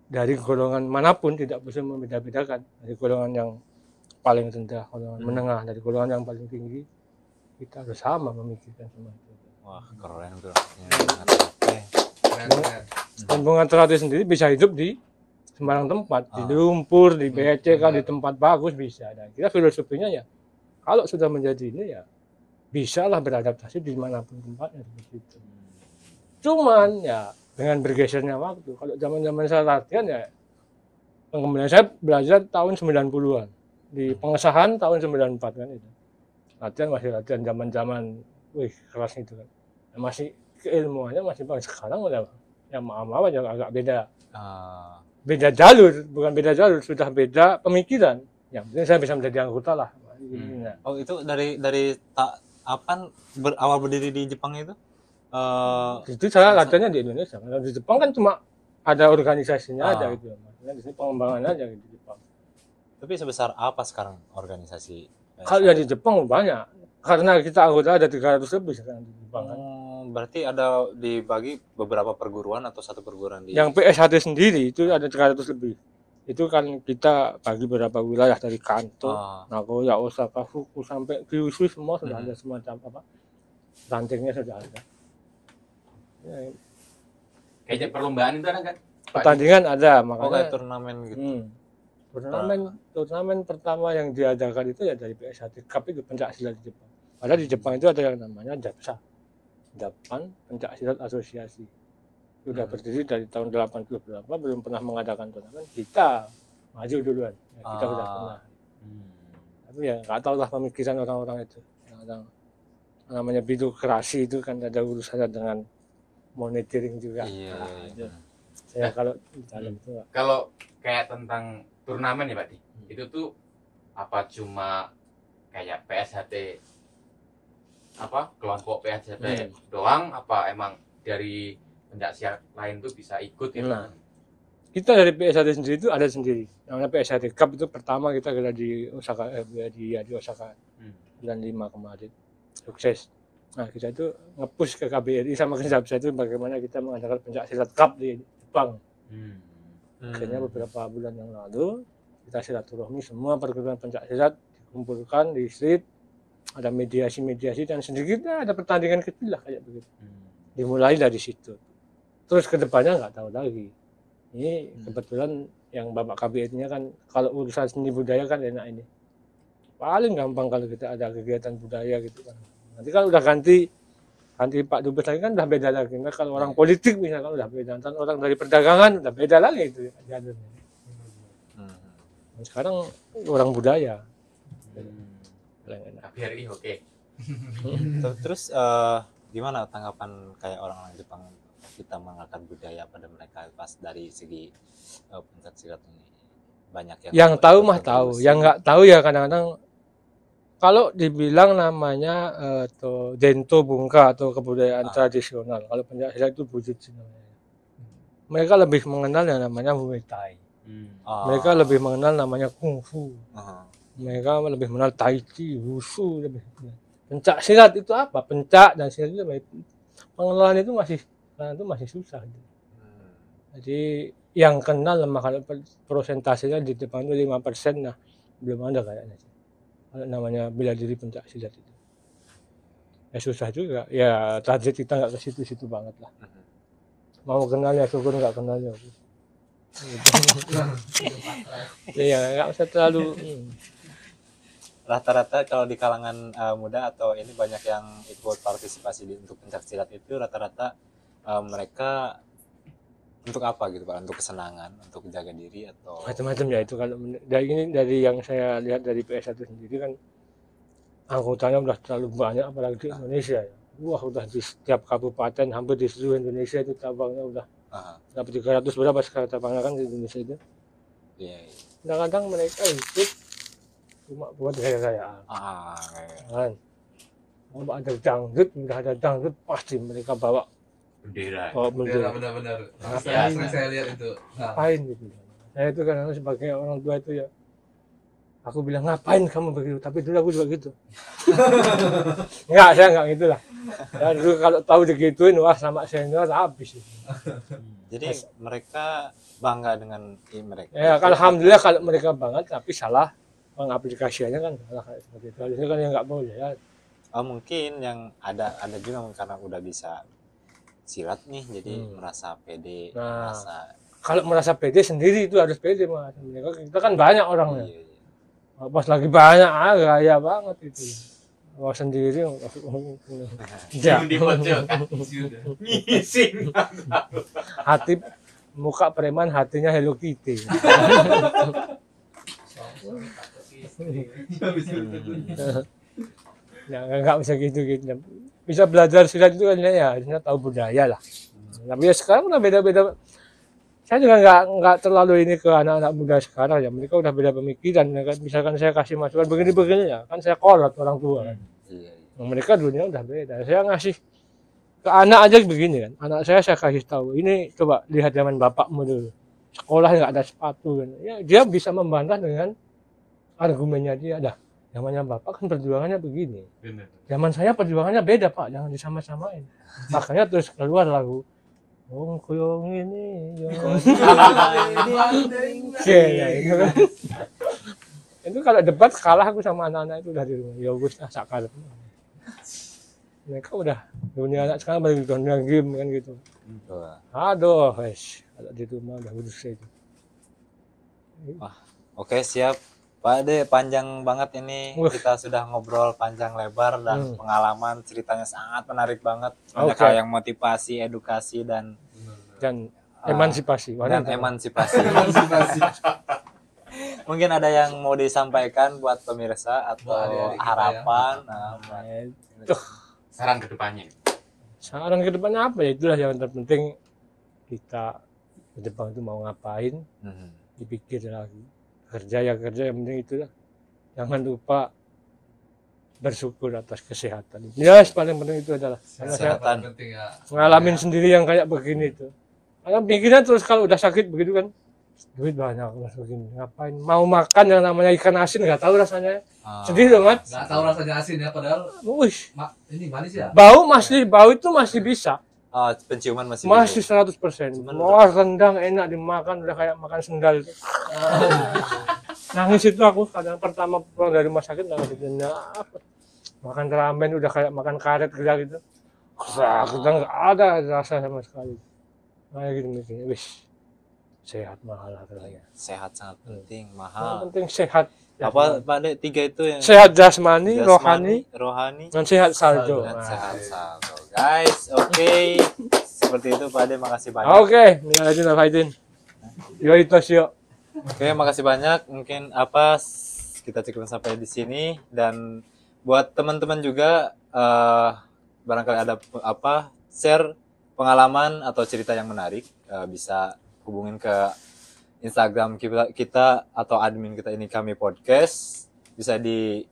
dari golongan manapun tidak bisa membeda-bedakan. Dari golongan yang paling rendah, golongan menengah, dari golongan yang paling tinggi kita harus sama memikirkan semua itu. Wah, keren tuh. Oke. Keren. Rombongan terlatih sendiri bisa hidup di sembarang tempat, di lumpur, di becek, kan di tempat bagus bisa. Dan kita filosofinya ya, kalau sudah menjadi ini ya, bisalah beradaptasi di manapun tempatnya seperti itu. Cuman ya dengan bergesernya waktu, kalau zaman-zaman saya latihan ya, kemudian saya belajar tahun 90-an, di pengesahan tahun 94 kan itu. Latihan masih latihan zaman-zaman, wih keras itu kan. Masih keilmuannya masih bagus. Sekarang udah ya maaf aja agak beda. Beda jalur, bukan beda jalur, sudah beda pemikiran. Yang penting saya bisa menjadi anggota lah. Oh, itu dari kapan awal berdiri di Jepang itu? Itu saya latihannya di Indonesia. Kalau di Jepang kan cuma ada organisasinya aja gitu. Maksudnya di sini pengembangan aja gitu di Jepang. Tapi sebesar apa sekarang organisasi? Kalau yang di Jepang banyak. Karena kita anggota ada 300 lebih sekarang di Jepang kan. Berarti ada dibagi beberapa perguruan atau satu perguruan di Yang PSHD sendiri itu ada 300 lebih. Itu kan kita bagi beberapa wilayah dari Kanto, Nagoya, Osaka, Fuku sampai Kyushu semua sudah ada semacam apa? Rantingnya sudah ada. Ya, Kayak perlombaan itu ada kan? pertandingan ada, kayak makanya turnamen gitu. turnamen pertama yang diadakan itu ya dari PSHD Cup itu pencak silat di Jepang. Padahal di Jepang itu ada yang namanya JAPSA, Japan Pencak Silat Asosiasi. Sudah berdiri dari tahun 80 berapa, belum pernah mengadakan turnamen. Kita maju duluan, ya, kita sudah pernah. Tapi ya nggak tahu lah pemikiran orang-orang itu. Yang namanya birokrasi itu kan ada urusannya dengan monitoring juga. Iya. Saya kalau di dalam itu nggak. Kalau kayak tentang turnamen ya Pak Di, itu tuh apa cuma kayak PSHT apa kelompok PSHT doang, apa emang dari pencaksilat lain tuh bisa ikut gitu? Nah, kita dari PSHT sendiri itu ada sendiri. Namanya PSHT Cup itu pertama kita kira di Osaka, di Osaka bulan 5 kemarin. Sukses. Nah, kita itu nge-push ke KBRI sama ke JAPSA itu bagaimana kita mengadakan pencaksilat Cup di Jepang. Akhirnya beberapa bulan yang lalu kita silaturahmi semua perguruan pencaksilat dikumpulkan di street, ada mediasi dan sedikitnya ada pertandingan kecil lah kayak begitu. Dimulai dari situ. Terus ke depannya nggak tahu lagi. Ini kebetulan yang Bapak KBRI-nya kan kalau urusan seni budaya kan enak ini. Paling gampang kalau kita ada kegiatan budaya gitu kan. Nanti kan udah ganti Pak Dubes lagi kan udah beda lagi. Nah, kalau orang politik misalkan udah beda, dan orang dari perdagangan udah beda lagi itu jalurnya. Sekarang orang budaya. KBRI oke. Terus gimana tanggapan kayak orang-orang Jepang kita mengangkat budaya pada mereka pas dari segi pencaksilat ini? Banyak yang tahu mah tahu, yang nggak tahu ya kadang-kadang kalau dibilang namanya Dento Bungka atau kebudayaan tradisional, kalau pencaksilat itu Bujutsu namanya. Mereka lebih mengenal yang namanya Muay Thai. Mereka lebih mengenal namanya Kungfu. Mereka lebih mengenal Tai Chi, Wushu. Pencak silat itu apa? Pencak dan silat itu pengenalan itu masih susah. Jadi yang kenal lemah kalau persentasenya di depan itu 5%, nah belum ada kayaknya. Kalau namanya bela diri pencak silat itu ya susah juga ya, target kita nggak ke situ-situ banget lah. Mau kenal ya syukur, nggak kenal ya ya nggak usah terlalu. Rata-rata kalau di kalangan muda atau ini banyak yang ikut partisipasi untuk pencak silat itu rata-rata mereka untuk apa gitu Pak? Untuk kesenangan, untuk jaga diri atau macam-macam ya itu. Kalau dari yang saya lihat dari PS1 sendiri kan anggotanya udah terlalu banyak, apalagi di Indonesia ya. Wah, udah di setiap kabupaten hampir di seluruh Indonesia itu cabangnya udah dapat 300 berapa sekarang cabangnya kan di Indonesia itu. Iya. Kadang-kadang mereka ikut cuma buat gaya-gayaan. Kan. Kalau ada dangdut, udah ada dangdut pasti mereka bawa Bendera. Benar-benar. Saya lihat itu. Ngapain gitu. Saya itu kadang sebagai orang tua itu ya, aku bilang ngapain kamu begitu, tapi dulu aku juga gitu. Saya enggak gitu lah. Ya, dulu kalau tahu digituin, wah sama senior habis. Jadi mereka bangga dengan mereka. Ya, alhamdulillah kalau mereka bangga, tapi salah pengaplikasiannya kan salah kayak seperti itu. Harusnya kan yang nggak boleh ya. Mungkin yang ada juga karena udah bisa silat nih, jadi merasa pede, Nah. merasa Kalau merasa pede sendiri itu harus pede Mas. Kita kan banyak orangnya. iya. Pas lagi banyak gaya banget itu. Kalau sendiri ya. Di pojokan. Ngising. Hati muka preman, hatinya Hello Kitty. Ya, nggak bisa gitu. Bisa belajar silat itu kan ya, harusnya tahu budaya lah. Tapi ya sekarang udah beda-beda. Saya juga nggak terlalu ini ke anak-anak muda sekarang ya. Mereka udah beda pemikiran. Misalkan saya kasih masukan begini ya, kan saya kolot orang tua kan. Iya. Mereka dunia udah beda. Saya ngasih ke anak aja begini kan. Anak saya kasih tahu. Ini coba lihat zaman bapakmu dulu. Sekolah nggak ada sepatu kan. Ya, dia bisa membantah dengan argumennya dia. Dah, zamannya bapak kan perjuangannya begini. Bener. Zaman saya perjuangannya beda pak. Jangan disama-samain. Makanya terus keluar lagu. Oh, kuyong ini. Itu kalau debat kalah aku sama anak-anak itu dari rumah. Ya gus sakal. Mereka udah dunia anak sekarang balik dunia game kan gitu. Aduh, wes kalau di rumah udah udus itu. Oke, siap. Pak De, panjang banget ini. Wah. Kita sudah ngobrol panjang lebar dan pengalaman ceritanya sangat menarik banget. Banyak Oke. hal yang motivasi, edukasi dan Emansipasi. dan Wanita. emansipasi. Mungkin ada yang mau disampaikan buat pemirsa atau Buat adik-adik kita harapan. ya. Nah, buat- Saran kedepannya. Saran ke depannya apa ya? Itulah yang terpenting kita ke depan itu mau ngapain, Mhm. dipikir lagi. Kerja ya kerja, yang penting itulah. Jangan lupa bersyukur atas kesehatan. Ya, paling penting itu adalah karena saya Kesehatan. penting ya. ngalamin sendiri yang kayak begini itu. Karena pikiran terus kalau udah sakit begitu kan, duit banyak mas begini, ngapain? Mau makan yang namanya ikan asin nggak tahu rasanya. Sedih dong, Mat. Nggak tahu rasanya asin ya, padahal Wih, ini manis ya. bau itu masih bisa. Penciuman masih Masih bisa. 100%. Cuman Wah, rendang enak dimakan udah kayak makan sendal itu. Nangis itu aku kadang pertama pulang dari rumah sakit nangis itu. Nah, apa? Makan ramen udah kayak makan karet gitu. Kita nggak ada rasa sama sekali. Kayak gitu mikirnya, wis sehat mahal harganya. Sehat sangat penting, Yang mahal. penting sehat. Apa Pak De, 3 itu yang Sehat jasmani, rohani, rohani, dan sehat saldo. dan Nah. sehat saldo. Guys, oke. Seperti itu Pak De, makasih banyak. Oke, ini aja lah Faidin. Yo itu yuk. Oke, makasih banyak. Mungkin kita cukup sampai di sini, dan buat teman-teman juga barangkali ada share pengalaman atau cerita yang menarik, bisa hubungin ke Instagram kita atau admin kita ini Kami Podcast. Bisa di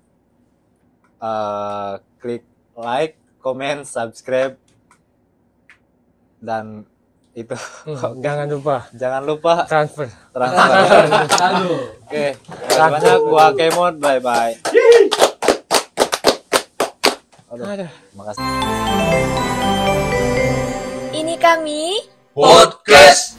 klik like, comment, subscribe, dan itu Jangan lupa jangan lupa transfer. transfer. Aduh. Oke, terima kasih banyak. Gua Kemon, bye bye. Aduh. Terima kasih. Ini kami Podcast